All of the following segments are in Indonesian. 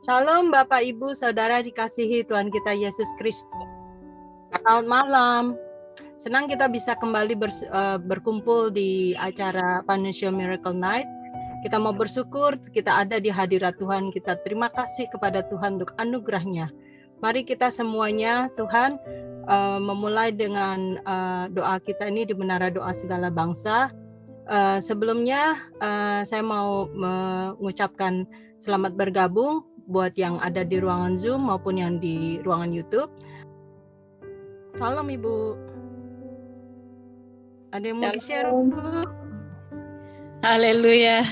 Shalom Bapak Ibu Saudara dikasihi Tuhan kita Yesus Kristus. Selamat malam. Senang kita bisa kembali berkumpul di acara Financial Miracle Night. Kita mau bersyukur kita ada di hadirat Tuhan. Kita terima kasih kepada Tuhan untuk anugerahnya. Mari kita semuanya Tuhan memulai dengan doa kita ini di Menara Doa Segala Bangsa. Sebelumnya saya mau mengucapkan selamat bergabung buat yang ada di ruangan Zoom maupun yang di ruangan YouTube. Salam Ibu. Ada yang mau di-share? Haleluya.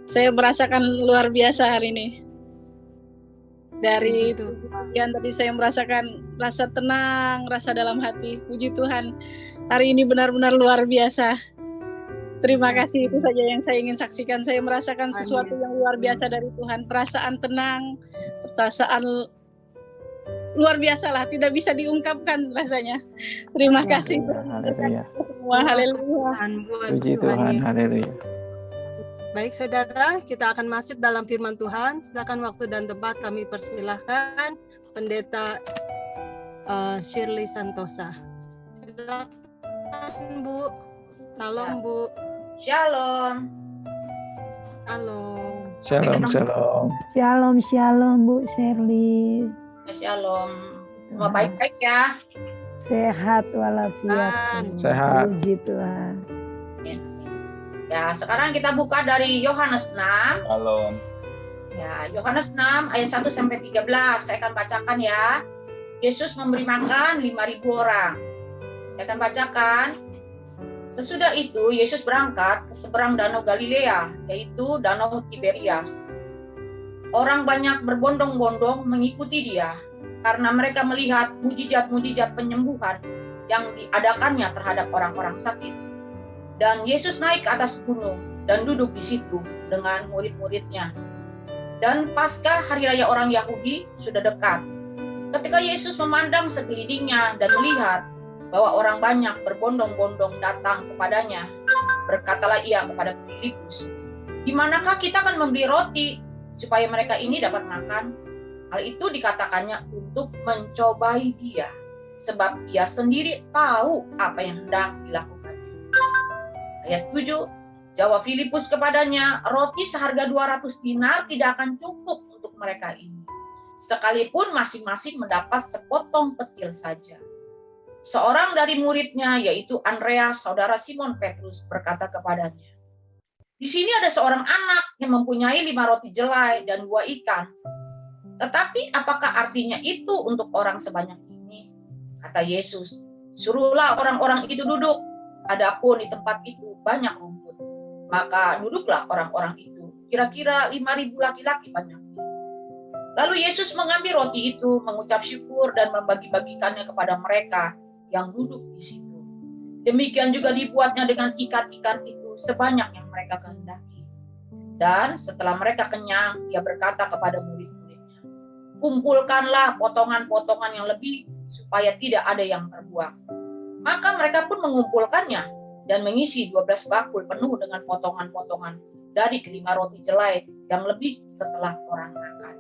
Saya merasakan luar biasa hari ini. Dari bagian tadi saya merasakan rasa tenang, rasa dalam hati. Puji Tuhan. Hari ini benar-benar luar biasa. Terima kasih, itu saja yang saya ingin saksikan. Saya merasakan sesuatu yang luar biasa dari Tuhan. Perasaan tenang, perasaan luar biasa lah. Tidak bisa diungkapkan rasanya. Terima kasih. Haleluya. Semua haleluya. Puji Tuhan. Haleluya. Baik saudara, kita akan masuk dalam firman Tuhan. Silakan waktu dan tempat kami persilahkan Pendeta Shirley Santosa. Silakan Bu. Salam Bu. Shalom. Halo. Shalom, shalom. Shalom, shalom Bu Shirley. Shalom. Semua baik-baik ya. Sehat walafiat. Sehat. Puji Tuhan. Ya, sekarang kita buka dari Yohanes 6. Shalom. Ya, Yohanes 6 ayat 1 sampai 13. Saya akan bacakan ya. Yesus memberi makan 5.000 orang. Saya akan bacakan. Sesudah itu Yesus berangkat ke seberang danau Galilea, yaitu danau Tiberias. Orang banyak berbondong-bondong mengikuti dia, karena mereka melihat mujizat-mujizat penyembuhan yang diadakannya terhadap orang-orang sakit. Dan Yesus naik ke atas gunung dan duduk di situ dengan murid-muridnya. Dan Paskah hari raya orang Yahudi sudah dekat. Ketika Yesus memandang sekelilingnya dan melihat bahwa orang banyak berbondong-bondong datang kepadanya, berkatalah ia kepada Filipus, "Di manakah kita akan membeli roti supaya mereka ini dapat makan?" Hal itu dikatakannya untuk mencobai dia, sebab ia sendiri tahu apa yang hendak dilakukannya. Ayat 7, jawab Filipus kepadanya, "Roti seharga 200 dinar tidak akan cukup untuk mereka ini, sekalipun masing-masing mendapat sepotong kecil saja." Seorang dari muridnya, yaitu Andreas, saudara Simon Petrus, berkata kepadanya, "Di sini ada seorang anak yang mempunyai 5 roti jelai dan 2 ikan. Tetapi apakah artinya itu untuk orang sebanyak ini?" Kata Yesus, "Suruhlah orang-orang itu duduk. Adapun di tempat itu banyak rumput." Maka duduklah orang-orang itu, kira-kira 5.000 laki-laki banyak. Lalu Yesus mengambil roti itu, mengucap syukur dan membagi-bagikannya kepada mereka yang duduk di situ. Demikian juga dibuatnya dengan ikan-ikan itu sebanyak yang mereka kehendaki. Dan setelah mereka kenyang, ia berkata kepada murid-muridnya, "Kumpulkanlah potongan-potongan yang lebih supaya tidak ada yang terbuang." Maka mereka pun mengumpulkannya dan mengisi 12 bakul penuh dengan potongan-potongan dari kelima roti jelai yang lebih setelah orang makan.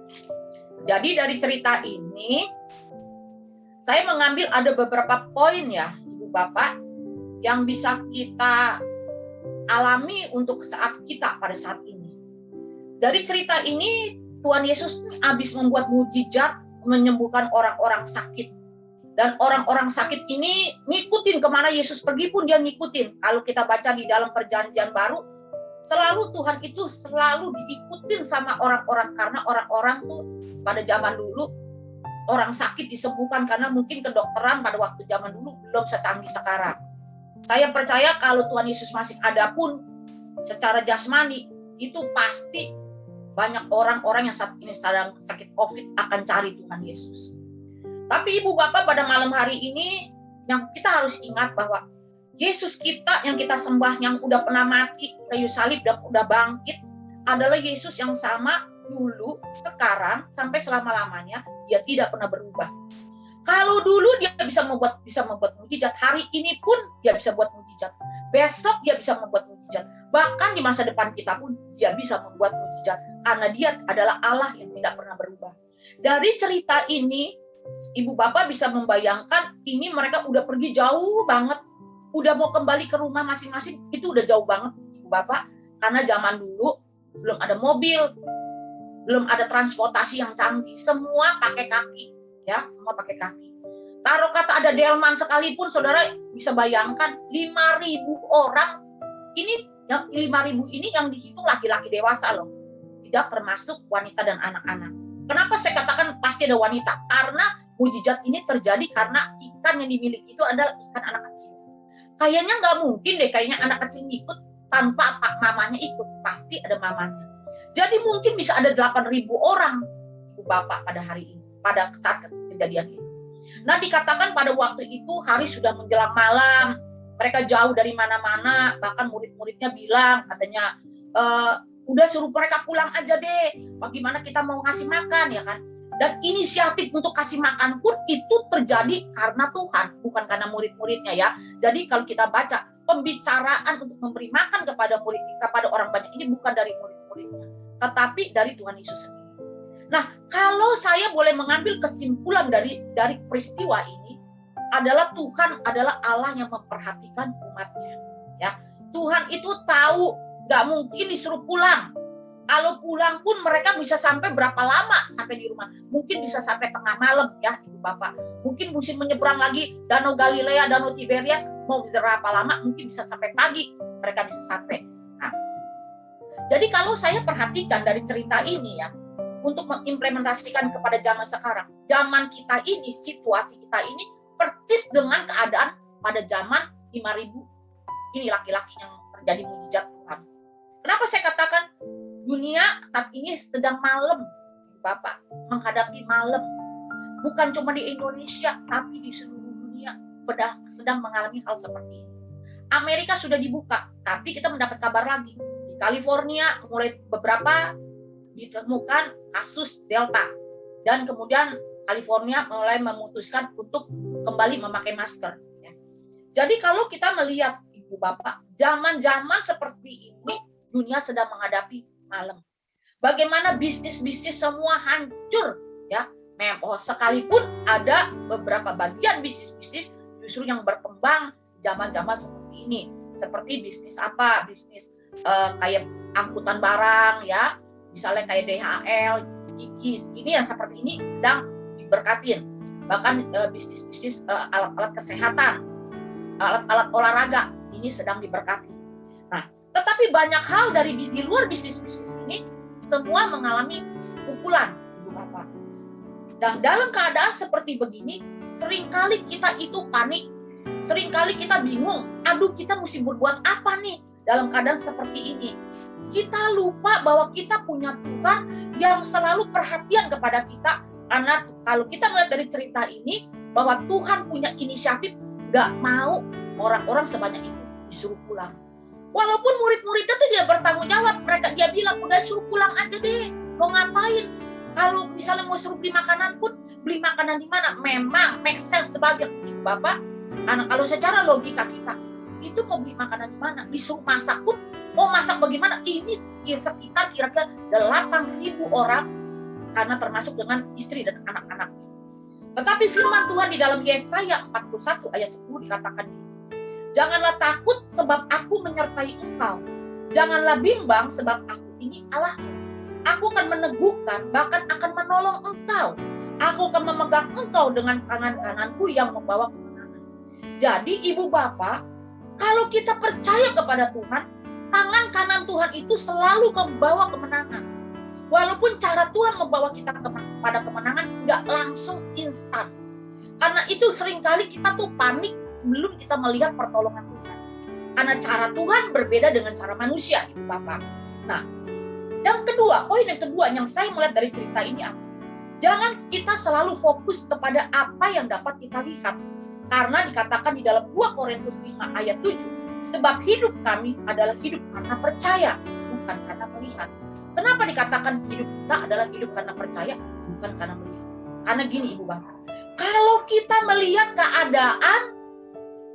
Jadi dari cerita ini saya mengambil ada beberapa poin ya, Ibu Bapak, yang bisa kita alami untuk saat kita pada saat ini. Dari cerita ini, Tuhan Yesus habis membuat mujizat menyembuhkan orang-orang sakit. Dan orang-orang sakit ini ngikutin kemana Yesus pergi pun dia ngikutin. Kalau kita baca di dalam Perjanjian Baru, selalu Tuhan itu selalu diikutin sama orang-orang. Karena orang-orang tuh pada zaman dulu, orang sakit disembuhkan karena mungkin kedokteran pada waktu zaman dulu belum secanggih sekarang. Saya percaya kalau Tuhan Yesus masih ada pun secara jasmani, itu pasti banyak orang-orang yang saat ini sedang sakit COVID akan cari Tuhan Yesus. Tapi Ibu Bapak, pada malam hari ini yang kita harus ingat bahwa Yesus kita yang kita sembah, yang udah pernah mati kayu salib dan udah bangkit, adalah Yesus yang sama dulu, sekarang, sampai selama-lamanya. Dia tidak pernah berubah. Kalau dulu dia bisa membuat mukjizat, hari ini pun dia bisa buat mukjizat. Besok dia bisa membuat mukjizat. Bahkan di masa depan kita pun dia bisa membuat mukjizat. Karena dia adalah Allah yang tidak pernah berubah. Dari cerita ini, Ibu Bapak bisa membayangkan ini mereka udah pergi jauh banget. Udah mau kembali ke rumah masing-masing, itu udah jauh banget Ibu Bapak. Karena zaman dulu belum ada mobil, belum ada transportasi yang canggih. Semua pakai kaki. Ya, semua pakai kaki. Taruh kata ada delman sekalipun, saudara bisa bayangkan 5.000 orang. Ini yang 5.000 ini yang dihitung laki-laki dewasa loh, tidak termasuk wanita dan anak-anak. Kenapa saya katakan pasti ada wanita? Karena mujizat ini terjadi karena ikan yang dimiliki itu adalah ikan anak kecil. Kayaknya nggak mungkin deh, kayaknya anak kecil ikut tanpa mamanya ikut, pasti ada mamanya. Jadi mungkin bisa ada 8.000 orang Ibu Bapak pada hari ini, pada saat kejadian itu. Nah, dikatakan pada waktu itu hari sudah menjelang malam, mereka jauh dari mana-mana, bahkan murid-muridnya bilang katanya, udah suruh mereka pulang aja deh, bagaimana kita mau ngasih makan ya kan. Dan inisiatif untuk kasih makan pun itu terjadi karena Tuhan, bukan karena murid-muridnya ya. Jadi kalau kita baca pembicaraan untuk memberi makan kepada orang banyak ini bukan dari murid-muridnya, tetapi dari Tuhan Yesus sendiri. Nah, kalau saya boleh mengambil kesimpulan dari peristiwa ini, adalah Tuhan adalah Allah yang memperhatikan umatnya. Ya, Tuhan itu tahu nggak mungkin disuruh pulang. Kalau pulang pun mereka bisa sampai berapa lama sampai di rumah? Mungkin bisa sampai tengah malam ya Ibu Bapak. Mungkin mesti menyeberang lagi Danau Galilea, Danau Tiberias, mau berapa lama? Mungkin bisa sampai pagi mereka bisa sampai. Nah, jadi kalau saya perhatikan dari cerita ini ya, untuk mengimplementasikan kepada zaman sekarang, zaman kita ini, situasi kita ini persis dengan keadaan pada zaman 5.000 ini laki-laki yang terjadi mujizat Tuhan. Kenapa saya katakan dunia saat ini sedang malam, Bapak, menghadapi malam. Bukan cuma di Indonesia, tapi di seluruh dunia sedang mengalami hal seperti ini. Amerika sudah dibuka, tapi kita mendapat kabar lagi. Di California mulai beberapa ditemukan kasus Delta. Dan kemudian California mulai memutuskan untuk kembali memakai masker. Ya. Jadi kalau kita melihat Ibu Bapak, zaman-zaman seperti ini, dunia sedang menghadapi malam. Bagaimana bisnis-bisnis semua hancur, ya. Sekalipun ada beberapa bagian bisnis-bisnis justru yang berkembang zaman-zaman seperti ini. Seperti bisnis apa? Bisnis kayak angkutan barang, ya. Misalnya kayak DHL, Gigi, ini yang seperti ini sedang diberkatin. Bahkan bisnis-bisnis alat-alat kesehatan, alat-alat olahraga, ini sedang diberkati. Nah, tetapi banyak hal di luar bisnis-bisnis ini semua mengalami pukulan, Ibu Bapak. Dan dalam keadaan seperti begini, seringkali kita itu panik, seringkali kita bingung, aduh kita mesti berbuat apa nih dalam keadaan seperti ini. Kita lupa bahwa kita punya Tuhan yang selalu perhatian kepada kita. Karena kalau kita melihat dari cerita ini, bahwa Tuhan punya inisiatif gak mau orang-orang sebanyak itu disuruh pulang. Walaupun murid-muridnya itu dia bertanggung jawab, dia bilang udah suruh pulang aja deh, mau ngapain? Kalau misalnya mau suruh beli makanan pun, beli makanan di mana? Memang make sense sebagai Ibu Bapak. Karena kalau secara logika kita, itu mau beli makanan di mana? Disuruh masak pun, mau masak bagaimana? Ini sekitar kira-kira 8.000 orang, karena termasuk dengan istri dan anak-anaknya. Tetapi firman Tuhan di dalam Yesaya 41 ayat 10 dikatakan, janganlah takut sebab aku menyertai engkau. Janganlah bimbang sebab aku ini Allahmu. Aku akan meneguhkan, bahkan akan menolong engkau. Aku akan memegang engkau dengan tangan kananku yang membawa kemenangan. Jadi Ibu Bapak, kalau kita percaya kepada Tuhan, tangan kanan Tuhan itu selalu membawa kemenangan. Walaupun cara Tuhan membawa kita kepada kemenangan nggak langsung instan. Karena itu seringkali kita tuh panik sebelum kita melihat pertolongan Tuhan. Karena cara Tuhan berbeda dengan cara manusia, Ibu Bapak. Nah, poin yang kedua yang saya melihat dari cerita ini, jangan kita selalu fokus kepada apa yang dapat kita lihat. Karena dikatakan di dalam 2 Korintus 5 ayat 7, sebab hidup kami adalah hidup karena percaya, bukan karena melihat. Kenapa dikatakan hidup kita adalah hidup karena percaya, bukan karena melihat? Karena gini Ibu Bapak, Kalau kita melihat keadaan,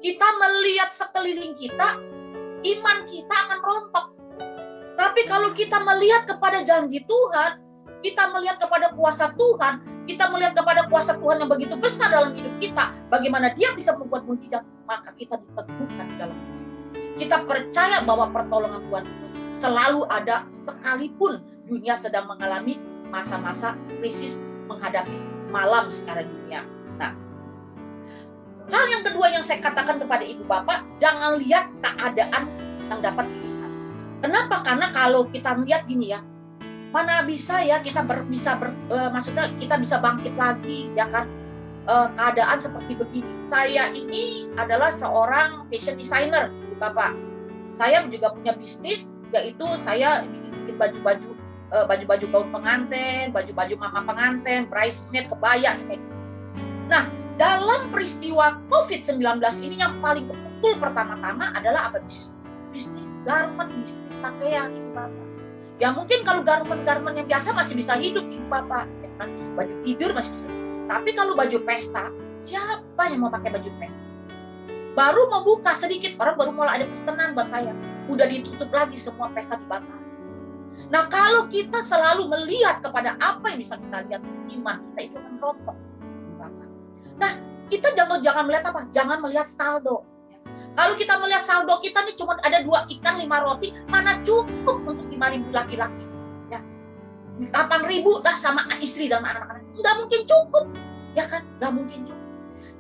kita melihat sekeliling kita, iman kita akan rontok. Tapi kalau kita melihat kepada janji Tuhan, kita melihat kepada kuasa Tuhan, kita melihat kepada kuasa Tuhan yang begitu besar dalam hidup kita, bagaimana Dia bisa membuat mujizat, maka kita diteguhkan di dalam hidup. Kita percaya bahwa pertolongan Tuhan itu selalu ada, sekalipun dunia sedang mengalami masa-masa krisis, menghadapi malam secara dunia. Nah, hal yang kedua yang saya katakan kepada ibu bapak, jangan lihat keadaan yang dapat dilihat. Kenapa? Karena kalau kita melihat gini ya, mana bisa ya kita maksudnya kita bisa bangkit lagi, ya kan? Keadaan seperti begini. Saya ini adalah seorang fashion designer, Bapak. Saya juga punya bisnis, yaitu saya bikin baju-baju gaun pengantin, baju-baju mama pengantin, bridesmaid, kebaya, sebagainya. Nah, dalam peristiwa COVID-19 ini yang paling kepukul pertama-tama adalah apa? Bisnis garment, bisnis pakaian, Ibu Bapak. Ya mungkin kalau garment yang biasa masih bisa hidup, Ibu Bapak, ya kan? Baju tidur masih bisa. Tapi kalau baju pesta, siapa yang mau pakai baju pesta? Baru mau buka sedikit, orang baru mulai ada pesanan buat saya. Udah ditutup lagi, semua pesta dibatalkan. Nah, kalau kita selalu melihat kepada apa yang bisa kita lihat, iman kita itu akan rontok. Nah, kita jangan melihat apa? Jangan melihat saldo. Kalau kita melihat saldo kita nih cuma ada 2 ikan, 5 roti, mana cukup untuk 5.000 laki-laki? Ya, 8.000 lah sama istri dan anak-anak. Nggak mungkin cukup, ya kan? Nggak mungkin cukup.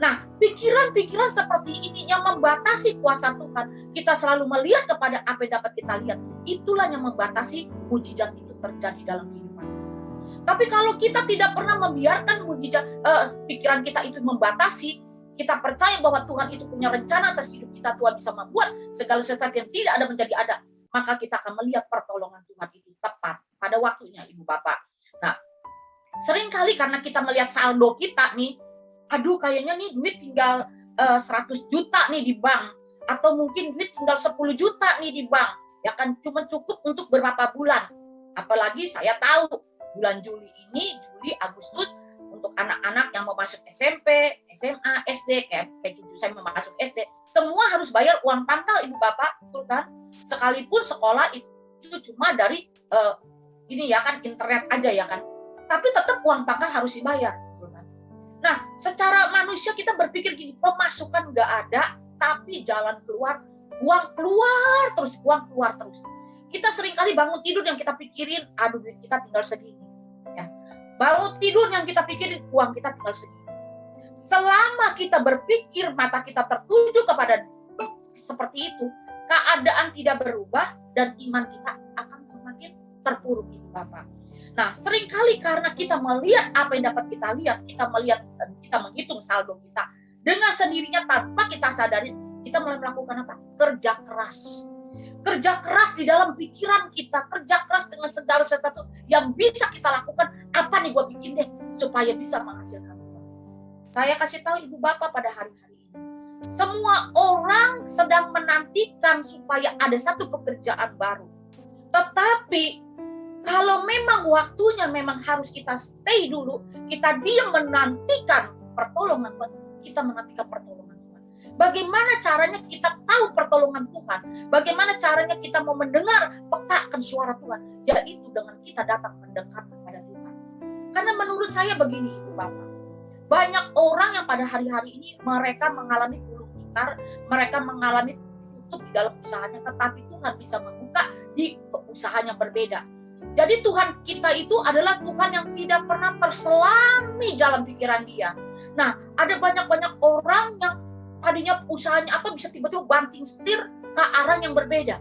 Nah, pikiran-pikiran seperti ini yang membatasi kuasa Tuhan, kita selalu melihat kepada apa yang dapat kita lihat. Itulah yang membatasi mujizat itu terjadi dalam kehidupan kita. Tapi kalau kita tidak pernah membiarkan mujizat, pikiran kita itu membatasi, kita percaya bahwa Tuhan itu punya rencana atas hidup kita, Tuhan bisa membuat segala sesuatu yang tidak ada menjadi ada, maka kita akan melihat pertolongan Tuhan itu tepat pada waktunya, Ibu Bapak. Nah, seringkali karena kita melihat saldo kita nih, aduh kayaknya nih duit tinggal 100 juta nih di bank, atau mungkin duit tinggal 10 juta nih di bank, ya kan cuma cukup untuk beberapa bulan. Apalagi saya tahu bulan Juli ini, Juli, Agustus, untuk anak-anak yang mau masuk SMP, SMA, SD, kayak cucu saya mau masuk SD, semua harus bayar uang pangkal, Ibu Bapak, betul kan? Sekalipun sekolah itu cuma dari ini ya kan, internet aja ya kan, tapi tetap uang pangkal harus dibayar, betul kan? Nah, secara manusia kita berpikir gini, pemasukan nggak ada, tapi jalan keluar, uang keluar terus, uang keluar terus. Kita seringkali bangun tidur yang kita pikirin, aduh duit kita tinggal segini. Bangun tidur yang kita pikirin, uang kita tinggal segini. Selama kita berpikir, mata kita tertuju kepada seperti itu, keadaan tidak berubah dan iman kita akan semakin terpuruk, Ibu Bapak. Nah, seringkali karena kita melihat apa yang dapat kita lihat, kita melihat dan kita menghitung saldo kita, dengan sendirinya tanpa kita sadari, kita mulai melakukan apa? Kerja keras. Kerja keras di dalam pikiran kita, kerja keras dengan segala sesuatu yang bisa kita lakukan. Apa nih gue bikin deh supaya bisa menghasilkan uang. Saya kasih tahu Ibu Bapak pada hari-hari ini, semua orang sedang menantikan supaya ada satu pekerjaan baru. Tetapi kalau memang waktunya memang harus kita stay dulu, kita diam menantikan pertolongan Tuhan, kita menantikan pertolongan. Bagaimana caranya kita tahu pertolongan Tuhan? Bagaimana caranya kita mau mendengar pekakan suara Tuhan? Yaitu dengan kita datang mendekat kepada Tuhan. Karena menurut saya begini, Ibu Bapak. Banyak orang yang pada hari-hari ini mereka mengalami gulung tikar, mereka mengalami tutup di dalam usahanya, tetapi Tuhan bisa membuka di usaha yang berbeda. Jadi Tuhan kita itu adalah Tuhan yang tidak pernah terselami dalam pikiran Dia. Nah, ada banyak-banyak orang yang tadinya usahanya apa bisa tiba-tiba banting setir ke arah yang berbeda.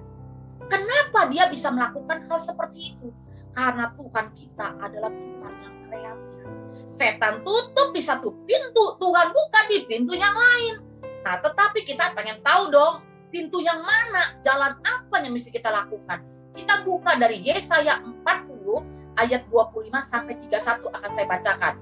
Kenapa dia bisa melakukan hal seperti itu? Karena Tuhan kita adalah Tuhan yang kreatif. Setan tutup di satu pintu, Tuhan buka di pintu yang lain. Nah, tetapi kita pengen tahu dong, pintu yang mana, jalan apa yang mesti kita lakukan. Kita buka dari Yesaya 40 ayat 25 sampai 31 akan saya bacakan.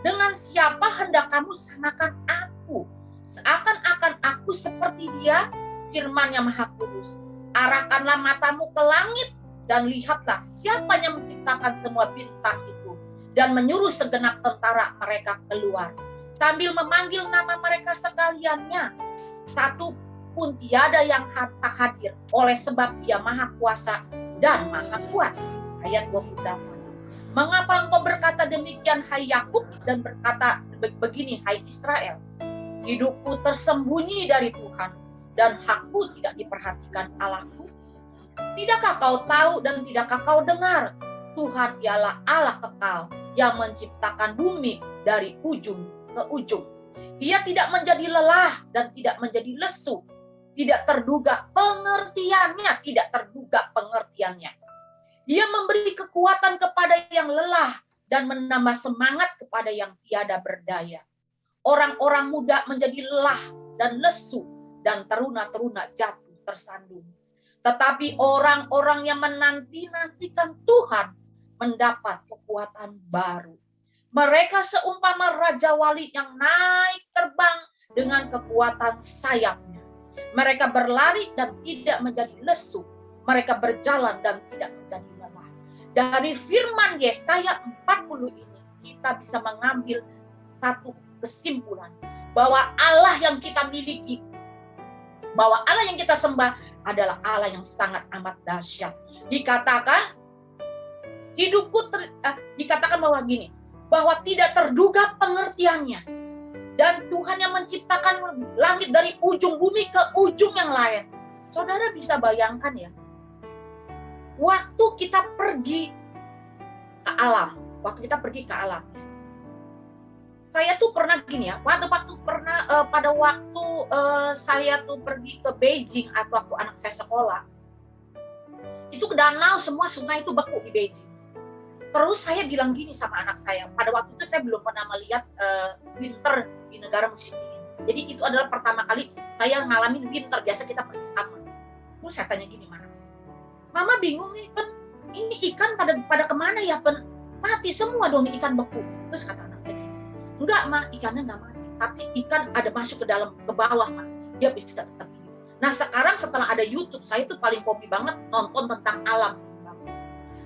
Dengan siapa hendak kamu samakan aku? Seakan-akan aku seperti Dia, firman yang Maha Kudus. Arahkanlah matamu ke langit dan lihatlah siapa yang menciptakan semua bintang itu dan menyuruh segenap tentara mereka keluar. sambil memanggil nama mereka sekaliannya. Satu pun tiada yang tak hadir, oleh sebab Ia Maha Kuasa dan Maha Kuat. Ayat 28. Mengapa engkau berkata demikian, hai Yakub, dan berkata begini, hai Israel? Hidupku tersembunyi dari Tuhan, dan hakku tidak diperhatikan Allahku. Tidakkah kau tahu dan tidakkah kau dengar? Tuhan ialah Allah kekal yang menciptakan bumi dari ujung ke ujung. Ia tidak menjadi lelah dan tidak menjadi lesu. Tidak terduga pengertiannya, Dia memberi kekuatan kepada yang lelah dan menambah semangat kepada yang tiada berdaya. Orang-orang muda menjadi lelah dan lesu, dan teruna-teruna jatuh tersandung. Tetapi orang-orang yang menanti-nantikan Tuhan mendapat kekuatan baru. Mereka seumpama Raja Wali yang naik terbang dengan kekuatan sayapnya. Mereka berlari dan tidak menjadi lesu. Mereka berjalan dan tidak menjadi lelah. Dari firman Yesaya 40 ini, kita bisa mengambil satu kesimpulan. Bahwa Allah yang kita miliki, bahwa Allah yang kita sembah adalah Allah yang sangat amat dahsyat. Dikatakan, dikatakan bahwa gini, bahwa tidak terduga pengertiannya. Dan Tuhan yang menciptakan langit dari ujung bumi ke ujung yang lain. Saudara bisa bayangkan ya, waktu kita pergi ke alam, saya tuh pernah gini ya, pada waktu saya tuh pergi ke Beijing atau waktu anak saya sekolah, itu ke danau semua sungai itu beku di Beijing. Terus saya bilang gini sama anak saya, pada waktu itu saya belum pernah melihat winter di negara musim dingin. Jadi itu adalah pertama kali saya ngalamin winter, biasa kita pergi sama. Terus saya tanya gini, Mama bingung nih, Pen, ini ikan pada kemana ya, Pen? Mati semua dong ikan beku. Terus kata anak saya, enggak Ma, ikannya enggak mati, tapi ikan ada masuk ke bawah Ma, dia bisa tetap hidup. Nah sekarang setelah ada YouTube, saya tuh paling hobi banget nonton tentang alam.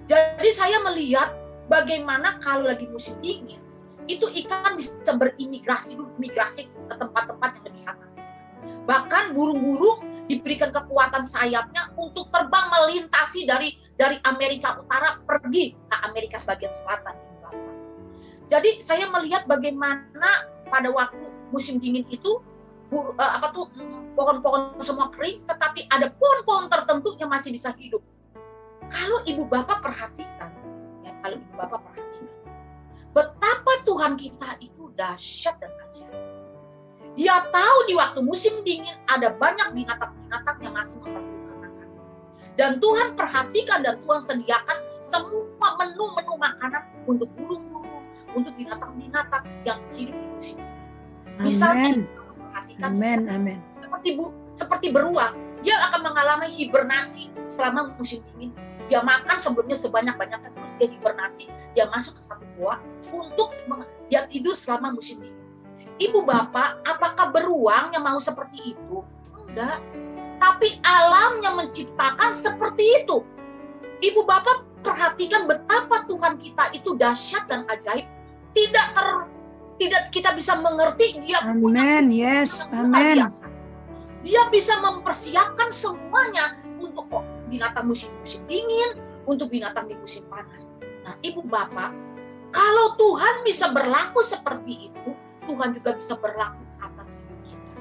Jadi saya melihat bagaimana kalau lagi musim dingin, itu ikan bisa berimigrasi ke tempat-tempat yang lebih hangat. Bahkan burung-burung diberikan kekuatan sayapnya untuk terbang melintasi dari Amerika Utara pergi ke Amerika bagian selatan. Jadi saya melihat bagaimana pada waktu musim dingin itu pohon-pohon semua kering, tetapi ada pohon-pohon tertentu yang masih bisa hidup. Kalau ibu bapak perhatikan, betapa Tuhan kita itu dahsyat dan ajaib. Dia tahu di waktu musim dingin ada banyak binatang-binatang yang masih memerlukan makanan. Dan Tuhan perhatikan dan Tuhan sediakan semua menu-menu makanan untuk burung-burung, untuk binatang-binatang yang hidup di musim dingin. Misalnya, perhatikan, seperti beruang, dia akan mengalami hibernasi selama musim dingin. Dia makan sebelumnya sebanyak-banyaknya, terus dia hibernasi, dia masuk ke satu gua untuk dia tidur selama musim dingin. Ibu bapak, apakah beruang yang mau seperti itu? Enggak. Tapi alam yang menciptakan seperti itu. Ibu bapak perhatikan betapa Tuhan kita itu dahsyat dan ajaib. Tidak kita bisa mengerti dia. Amin. Yes. Amin. Dia bisa mempersiapkan semuanya untuk binatang musim dingin, untuk binatang di musim panas. Nah, ibu bapak, kalau Tuhan bisa berlaku seperti itu, Tuhan juga bisa berlaku atas hidup kita.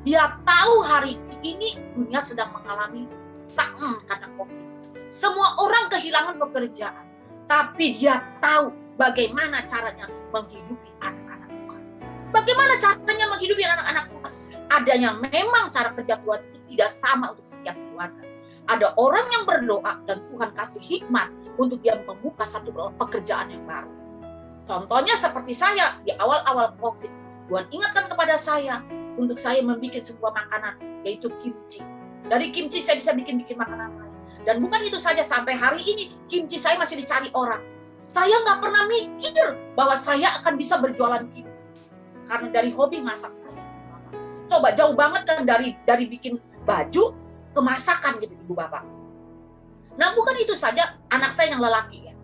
Dia tahu hari ini dunia sedang mengalami stagnan karena COVID. Semua orang kehilangan pekerjaan, tapi dia tahu bagaimana caranya menghidupi anak-anak Tuhan. Bagaimana caranya menghidupi anak-anak Tuhan? Adanya memang cara kerja Tuhan itu tidak sama untuk setiap keluarga. Ada orang yang berdoa dan Tuhan kasih hikmat untuk dia membuka satu pekerjaan yang baru. Contohnya seperti saya di awal-awal COVID. Tuhan ingatkan kepada saya untuk saya membuat sebuah makanan, yaitu kimchi. Dari kimchi saya bisa bikin makanan lain. Dan bukan itu saja, sampai hari ini kimchi saya masih dicari orang. Saya nggak pernah mikir bahwa saya akan bisa berjualan kimchi. Karena dari hobi masak saya. Coba jauh banget kan dari bikin baju ke masakan gitu ibu bapak. Nah bukan itu saja, anak saya yang lelaki ya.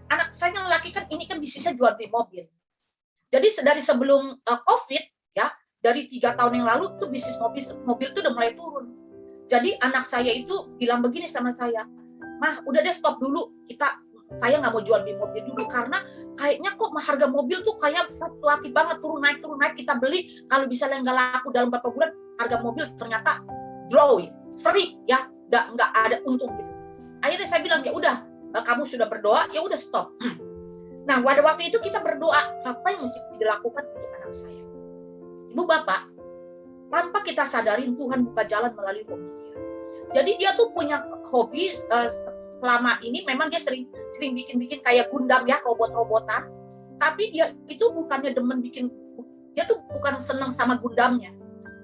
Anak saya yang lelaki kan ini kan bisnisnya jual beli mobil. Jadi dari sebelum COVID ya, dari 3 tahun yang lalu tuh bisnis mobil tuh udah mulai turun. Jadi anak saya itu bilang begini sama saya, "Mah, udah deh stop dulu. Saya nggak mau jual mobil dulu karena kayaknya kok harga mobil tuh kayak fluktuatif banget, turun naik. Kita beli kalau bisa nggak laku dalam beberapa bulan, harga mobil ternyata draw, seri ya, nggak ada untung gitu." Akhirnya saya bilang, ya udah, kamu sudah berdoa, ya udah stop. Nah, pada waktu itu kita berdoa, apa yang mesti dilakukan untuk anak saya? Ibu bapak, tanpa kita sadarin Tuhan buka jalan melalui hobi dia. Jadi dia tuh punya hobi selama ini, memang dia sering bikin kayak Gundam ya, robot-robotan. Tapi dia itu bukannya demen bikin, dia tuh bukan seneng sama Gundamnya.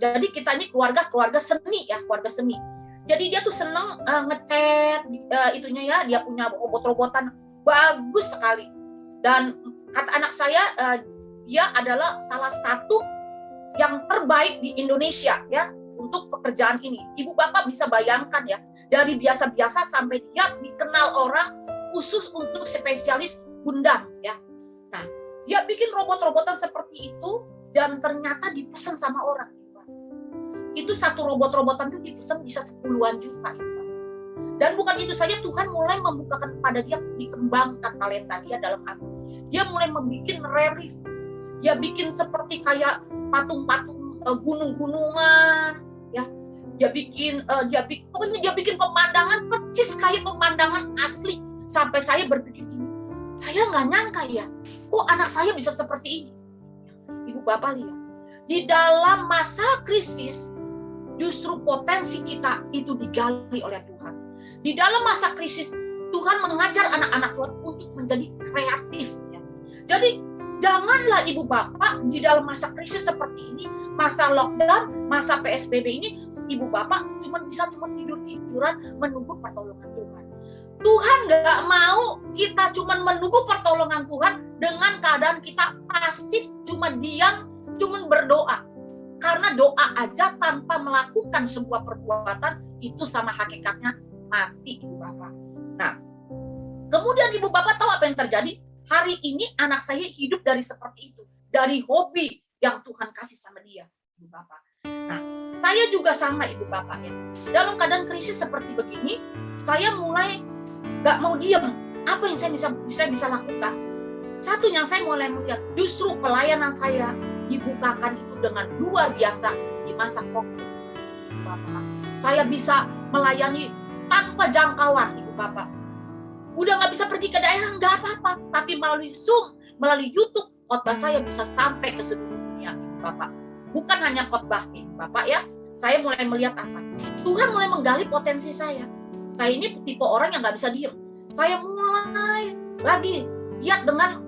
Jadi kita ini keluarga seni ya, keluarga seni. Jadi dia tuh seneng ngecat itunya ya, dia punya robot-robotan bagus sekali. Dan kata anak saya, dia adalah salah satu yang terbaik di Indonesia ya untuk pekerjaan ini. Ibu bapak bisa bayangkan ya, dari biasa-biasa sampai dia dikenal orang khusus untuk spesialis Gundam ya. Nah, dia bikin robot-robotan seperti itu dan ternyata dipesan sama orang. Itu satu robot-robotan itu dipesan bisa 10-an juta. Dan bukan itu saja, Tuhan mulai membukakan kepada dia, dikembangkan talenta dia dalam apa. Dia mulai membuat relief. Dia bikin seperti kayak patung-patung gunung-gunungan, ya. Dia bikin pemandangan percis kayak pemandangan asli. Sampai saya berpikir ini, saya nggak nyangka ya, kok anak saya bisa seperti ini. Ibu bapak lihat, di dalam masa krisis justru potensi kita itu digali oleh Tuhan. Di dalam masa krisis, Tuhan mengajar anak-anak Tuhan untuk menjadi kreatif. Ya. Jadi, janganlah ibu bapak di dalam masa krisis seperti ini, masa lockdown, masa PSBB ini, ibu bapak cuma tidur-tiduran menunggu pertolongan Tuhan. Tuhan nggak mau kita cuma menunggu pertolongan Tuhan dengan keadaan kita pasif, cuma diam, cuma berdoa. Karena doa aja tanpa melakukan sebuah perbuatan, itu sama hakikatnya mati ibu bapak. Nah, kemudian ibu bapak tahu apa yang terjadi? Hari ini anak saya hidup dari seperti itu, dari hobi yang Tuhan kasih sama dia, ibu bapak. Nah, saya juga sama ibu bapak ya. Dalam keadaan krisis seperti begini, saya mulai nggak mau diem. Apa yang saya bisa lakukan? Satu yang saya mulai melihat, justru pelayanan saya dibukakan itu dengan luar biasa di masa COVID. Ibu bapak, saya bisa melayani tanpa jangkauan, ibu bapak. Udah nggak bisa pergi ke daerah, nggak apa-apa. Tapi melalui Zoom, melalui YouTube, khotbah saya bisa sampai ke seluruh dunia, ibu bapak. Bukan hanya khotbah, ibu bapak ya. Saya mulai melihat apa? Tuhan mulai menggali potensi saya. Saya ini tipe orang yang nggak bisa diem. Saya mulai lagi lihat dengan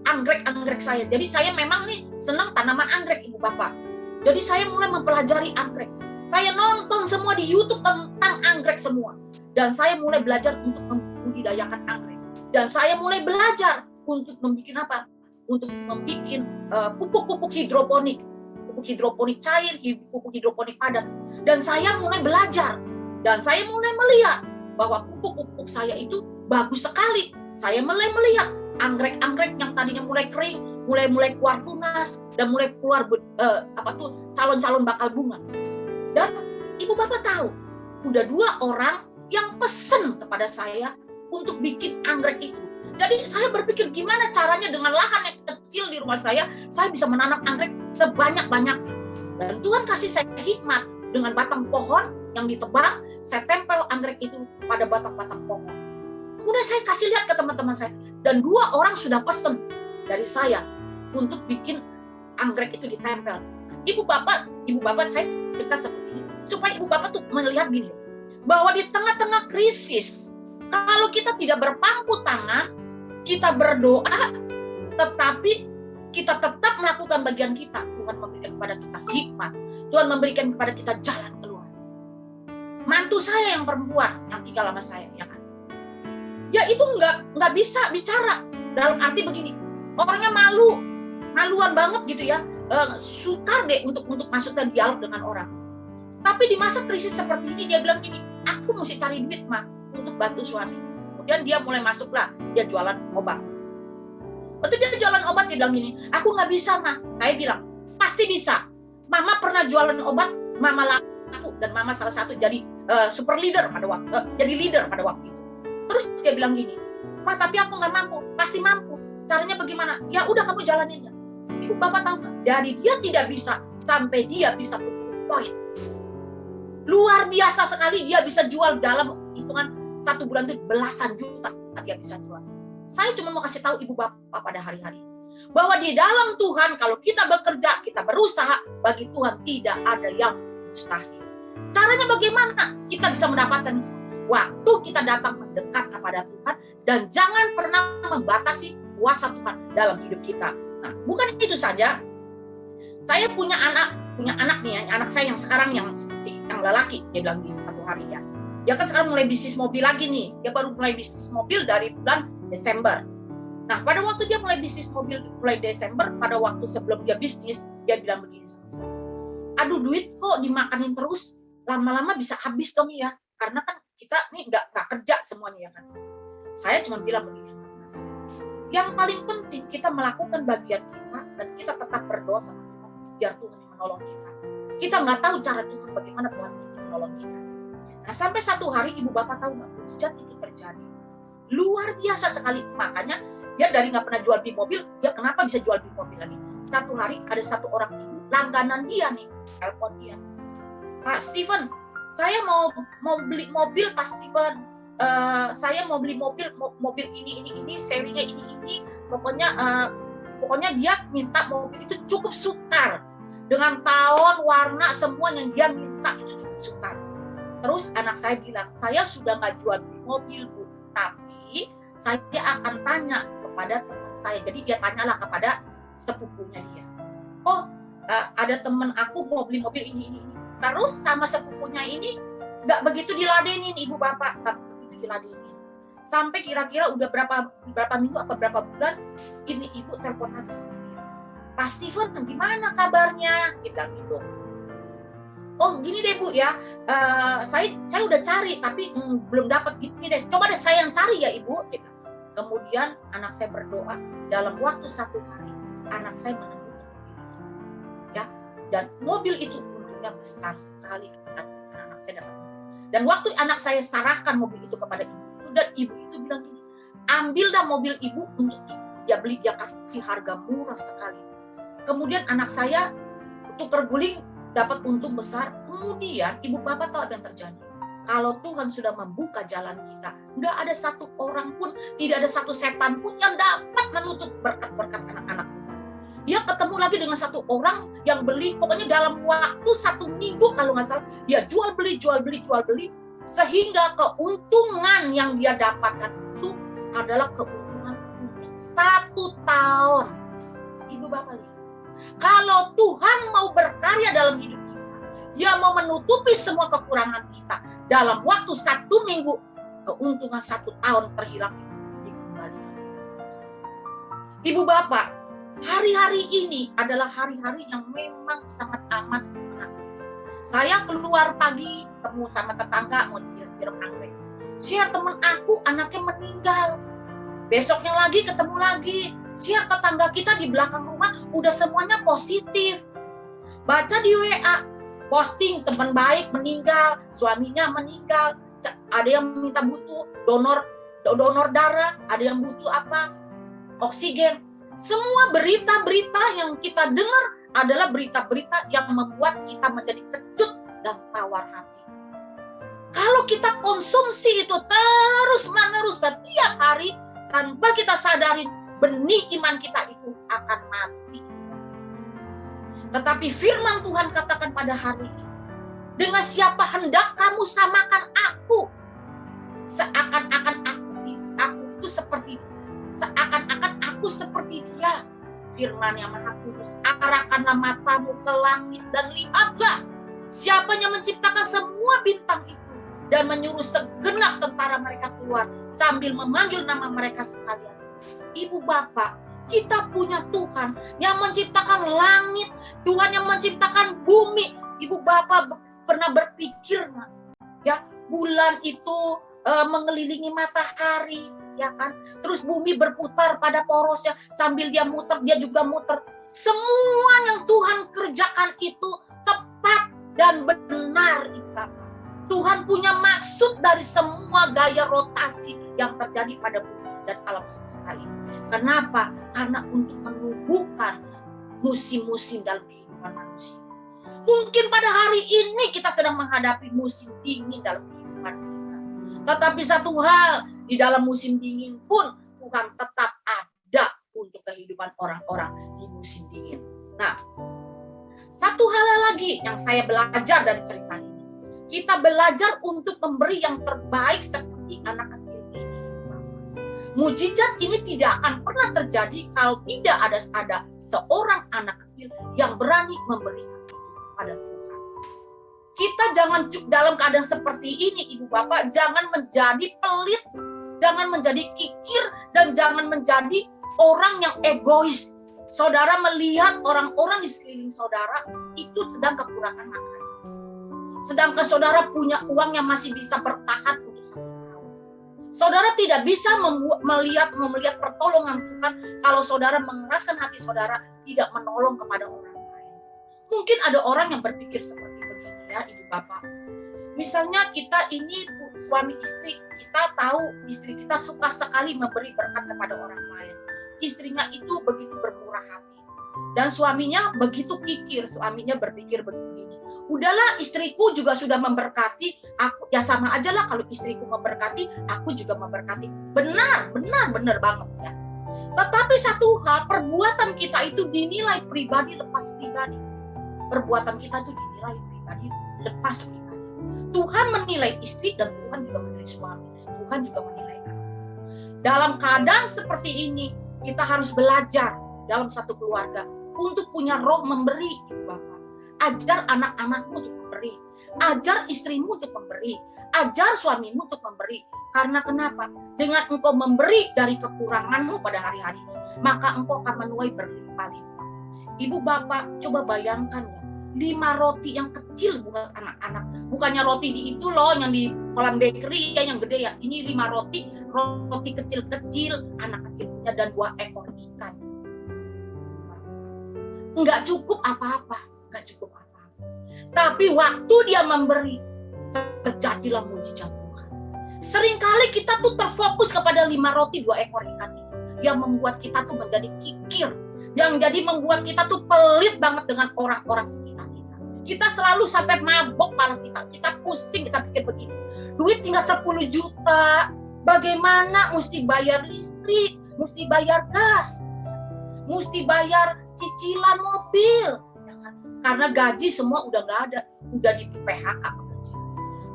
anggrek-anggrek saya. Jadi saya memang nih senang tanaman anggrek, ibu bapak. Jadi saya mulai mempelajari anggrek. Saya nonton semua di YouTube tentang anggrek semua. Dan saya mulai belajar untuk membudidayakan anggrek. Dan saya mulai belajar untuk membuat apa? Untuk membuat pupuk-pupuk hidroponik. Pupuk hidroponik cair, pupuk hidroponik padat. Dan saya mulai belajar. Dan saya mulai melihat bahwa pupuk-pupuk saya itu bagus sekali. Saya mulai melihat anggrek-anggrek yang tadinya mulai kering, mulai keluar tunas, dan mulai keluar calon-calon bakal bunga. Dan ibu bapak tahu, udah 2 orang yang pesen kepada saya untuk bikin anggrek itu. Jadi saya berpikir gimana caranya dengan lahan yang kecil di rumah saya bisa menanam anggrek sebanyak-banyaknya. Dan Tuhan kasih saya hikmat dengan batang pohon yang ditebang, saya tempel anggrek itu pada batang-batang pohon. Kemudian saya kasih lihat ke teman-teman saya, dan 2 orang sudah pesen dari saya untuk bikin anggrek itu ditempel. Ibu bapak saya cerita seperti ini, supaya ibu bapak tuh melihat gini, bahwa di tengah-tengah krisis, kalau kita tidak berpangku tangan, kita berdoa, tetapi kita tetap melakukan bagian kita, Tuhan memberikan kepada kita hikmat, Tuhan memberikan kepada kita jalan keluar. Mantu saya yang perempuan, yang tinggal sama saya, ya kan? Ya itu nggak bisa bicara, dalam arti begini, orangnya maluan banget gitu ya, sukar deh untuk masuk ke dialog dengan orang. Tapi di masa krisis seperti ini dia bilang gini, aku mesti cari duit mah untuk bantu suami. Kemudian dia mulai masuklah, dia jualan obat. Waktu dia jualan obat, dia bilang gini, aku nggak bisa, Ma. Saya bilang, pasti bisa. Mama pernah jualan obat, Mama laku, dan Mama salah satu jadi super leader pada waktu, jadi leader pada waktu itu. Terus dia bilang gini, Ma, tapi aku nggak mampu. Pasti mampu. Caranya bagaimana? Ya udah, kamu jalanin ya. Ibu bapak tahu nggak? Dari dia tidak bisa sampai dia bisa to point. Luar biasa sekali, dia bisa jual dalam hitungan 1 bulan itu belasan juta dia bisa jual. Saya cuma mau kasih tahu ibu bapak pada hari-hari bahwa di dalam Tuhan, kalau kita bekerja, kita berusaha, bagi Tuhan tidak ada yang mustahil. Caranya bagaimana? Kita bisa mendapatkan waktu kita datang mendekat kepada Tuhan, dan jangan pernah membatasi kuasa Tuhan dalam hidup kita. Nah, bukan itu saja. Saya punya anak nih, anak saya yang sekarang yang lelaki, dia bilang gini satu hari ya. Dia kan sekarang mulai bisnis mobil lagi nih. Dia baru mulai bisnis mobil dari bulan Desember. Nah, pada waktu dia mulai bisnis mobil mulai Desember, pada waktu sebelum dia bisnis, dia bilang begini sama saya. Aduh, duit kok dimakanin terus, lama-lama bisa habis dong ya. Karena kan kita nih nggak kerja semuanya ya kan. Saya cuma bilang begini, Mas. Yang paling penting kita melakukan bagian kita dan kita tetap berdoa sama Tuhan biar Tuhan yang menolong kita. Kita nggak tahu cara Tuhan bagaimana Tuhan menolong kita. Nah, sampai satu hari ibu bapak tahu nggak, mujizat itu terjadi. Luar biasa sekali. Makanya dia dari nggak pernah jual beli mobil, dia kenapa bisa jual beli mobil lagi? Satu hari ada satu orang ibu langganan dia nih, telepon dia. Pak Steven, saya mau beli mobil, Pak Steven. Saya mau beli mobil ini, serinya ini. Pokoknya dia minta mobil itu cukup sukar. Dengan tahun, warna, semua yang dia minta itu cukup sukar. Terus anak saya bilang, saya sudah nggak jual beli mobil, Bu. Tapi saya akan tanya kepada teman saya. Jadi dia tanyalah kepada sepupunya dia. Oh, ada teman aku mau beli mobil ini. Terus sama sepupunya ini nggak begitu diladenin ibu bapak, nggak begitu diladenin. Sampai kira-kira udah berapa minggu atau berapa bulan, ini ibu telepon lagi sama dia. Pak Steven, gimana kabarnya? Kita gitu. Oh gini deh Bu ya, saya udah cari tapi belum dapat gini deh. Coba deh saya yang cari ya Ibu. Kemudian anak saya berdoa, dalam waktu 1 hari anak saya menemukan mobil itu. Ya, dan mobil itu untungnya besar sekali kan anak saya dapat. Dan waktu anak saya sarahkan mobil itu kepada ibu itu, dan ibu itu bilang gini, ambil dah mobil ibu untuk dia beli, dia kasih harga murah sekali. Kemudian anak saya tukar guling dapat untung besar. Kemudian ibu bapak tahu apa yang terjadi? Kalau Tuhan sudah membuka jalan kita, nggak ada satu orang pun, tidak ada satu setan pun yang dapat menutup berkat-berkat anak-anak Tuhan. Dia ketemu lagi dengan satu orang yang beli, pokoknya dalam waktu 1 minggu kalau nggak salah, dia jual beli, sehingga keuntungan yang dia dapatkan itu adalah keuntungan untuk 1 tahun. Ibu bapak lihat, kalau Tuhan mau berkarya dalam hidup kita, dia mau menutupi semua kekurangan kita, dalam waktu 1 minggu, keuntungan 1 tahun terhilang dikembalikan. Ibu bapak, hari-hari ini adalah hari-hari yang memang sangat amat menakutkan. Saya keluar pagi, ketemu sama tetangga, mau siram anggrek. Share teman aku, anaknya meninggal. Besoknya lagi, ketemu lagi. Share tetangga kita di belakang rumah, udah semuanya positif. Baca di WA, posting teman baik meninggal, suaminya meninggal, ada yang minta butuh donor darah, ada yang butuh oksigen. Semua berita-berita yang kita dengar adalah berita-berita yang membuat kita menjadi kecut dan tawar hati. Kalau kita konsumsi itu terus-menerus setiap hari, tanpa kita sadari, benih iman kita itu akan mati. Tetapi firman Tuhan katakan pada hari ini, dengan siapa hendak kamu samakan aku? Seakan-akan aku itu seperti dia. Firman yang Maha Kudus, arahkanlah matamu ke langit dan lihatlah siapa yang menciptakan semua bintang itu dan menyuruh segenap tentara mereka keluar sambil memanggil nama mereka sekalian. Ibu bapak, kita punya Tuhan yang menciptakan langit, Tuhan yang menciptakan bumi. Ibu bapak pernah berpikir nggak? Ya, bulan itu mengelilingi matahari, ya kan? Terus bumi berputar pada porosnya, sambil dia muter, dia juga muter. Semua yang Tuhan kerjakan itu tepat dan benar, Ibu Bapak. Tuhan punya maksud dari semua gaya rotasi yang terjadi pada bumi dan alam semesta ini. Kenapa? Karena untuk menumbuhkan musim-musim dalam kehidupan manusia. Mungkin pada hari ini kita sedang menghadapi musim dingin dalam kehidupan kita. Tetapi satu hal, di dalam musim dingin pun Tuhan tetap ada untuk kehidupan orang-orang di musim dingin. Nah, satu hal lagi yang saya belajar dari cerita ini. Kita belajar untuk memberi yang terbaik seperti anak kecil ini. Mujizat ini tidak akan pernah terjadi kalau tidak ada seorang anak kecil yang berani memberikan pada Tuhan. Kita jangan dalam keadaan seperti ini, Ibu Bapak, jangan menjadi pelit, jangan menjadi kikir, dan jangan menjadi orang yang egois. Saudara melihat orang-orang di sekeliling saudara itu sedang kekurangan makan. Sedangkan saudara punya uang yang masih bisa bertahan untuk 1 tahun. Saudara tidak bisa melihat pertolongan Tuhan kalau saudara mengeraskan hati saudara tidak menolong kepada orang. Mungkin ada orang yang berpikir seperti begini ya, Ibu Bapak. Misalnya kita ini suami istri, kita tahu istri kita suka sekali memberi berkat kepada orang lain. Istrinya itu begitu bermurah hati. Dan suaminya begitu kikir, suaminya berpikir begini. Udahlah, istriku juga sudah memberkati, aku ya sama aja lah kalau istriku memberkati, aku juga memberkati. Benar banget ya. Tetapi satu hal, perbuatan kita itu dinilai pribadi lepas pribadi. Perbuatan kita itu dinilai pribadi lepas pribadi. Tuhan menilai istri dan Tuhan juga menilai suami. Tuhan juga menilai anak. Dalam keadaan seperti ini, kita harus belajar dalam satu keluarga untuk punya roh memberi, Ibu Bapak. Ajar anak-anakmu untuk memberi. Ajar istrimu untuk memberi. Ajar suamimu untuk memberi. Karena kenapa? Dengan engkau memberi dari kekuranganmu pada hari-hari ini, maka engkau akan menuai berlimpah-limpah. Ibu Bapak, coba bayangkan ya, 5 roti yang kecil buat anak-anak. Bukannya roti di itu loh, yang di kolam bakery ya, yang gede ya. Ini 5 roti kecil-kecil, anak kecil punya, dan 2 ekor ikan. Enggak cukup apa-apa. Tapi waktu dia memberi, terjadilah mujizat Tuhan. Seringkali kita tuh terfokus kepada 5 roti 2 ekor ikan ini, yang membuat kita tuh menjadi kikir, yang jadi membuat kita tuh pelit banget dengan orang-orang sekitar kita. Kita selalu sampai mabok kepala kita pusing, kita pikir begini, duit tinggal 10 juta, bagaimana mesti bayar listrik, mesti bayar gas, mesti bayar cicilan mobil, ya kan? Karena gaji semua udah nggak ada, udah di PHK pekerja.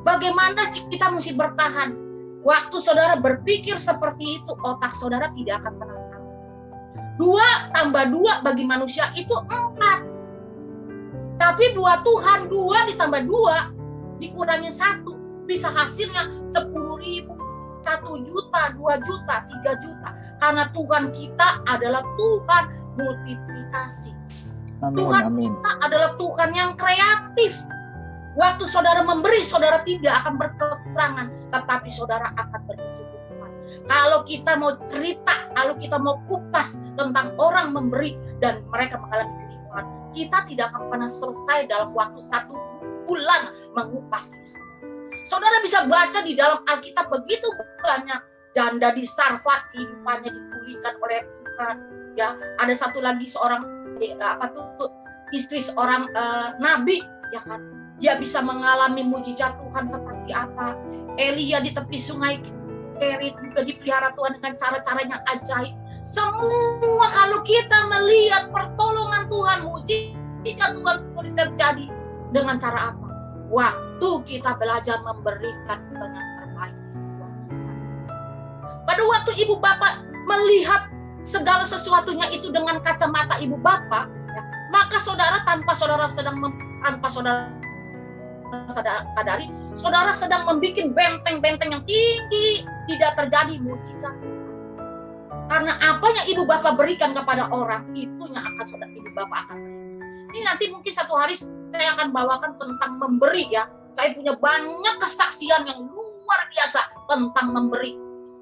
Bagaimana kita mesti bertahan? Waktu saudara berpikir seperti itu, otak saudara tidak akan pernah sama. 2 tambah 2 bagi manusia itu 4. Tapi buat Tuhan 2 ditambah 2 dikurangi 1 bisa hasilnya 10.000, 1 juta, 2 juta, 3 juta. Karena Tuhan kita adalah Tuhan multiplikasi. Tuhan kita adalah Tuhan yang kreatif. Waktu saudara memberi, saudara tidak akan berkekurangan, tetapi saudara akan berkecukupan. Kalau kita mau cerita, kalau kita mau kupas tentang orang memberi dan mereka mengalami kelimpahan, kita tidak akan pernah selesai dalam waktu 1 bulan mengupas ini. Saudara bisa baca di dalam Alkitab begitu banyak janda di Sarfat kehidupannya dipulihkan oleh Tuhan. Ya, ada satu lagi seorang istri seorang nabi, ya kan? Dia bisa mengalami mujizat Tuhan seperti apa? Elia di tepi sungai Kerit juga dipelihara Tuhan dengan cara-cara yang ajaib. Semua kalau kita melihat pertolongan Tuhan, mujizat Tuhan terjadi dengan cara apa? Waktu kita belajar memberikan yang terbaik buat Tuhan. Pada waktu ibu bapak melihat segala sesuatunya itu dengan kacamata ibu bapak, ya, maka saudara tanpa saudara sadari, saudara sedang membuat benteng-benteng yang tinggi, tidak terjadi mujizat. Karena apa yang ibu bapak berikan kepada orang, itu yang akan saudara ibu bapak akan terima. Ini nanti mungkin satu hari saya akan bawakan tentang memberi ya. Saya punya banyak kesaksian yang luar biasa tentang memberi.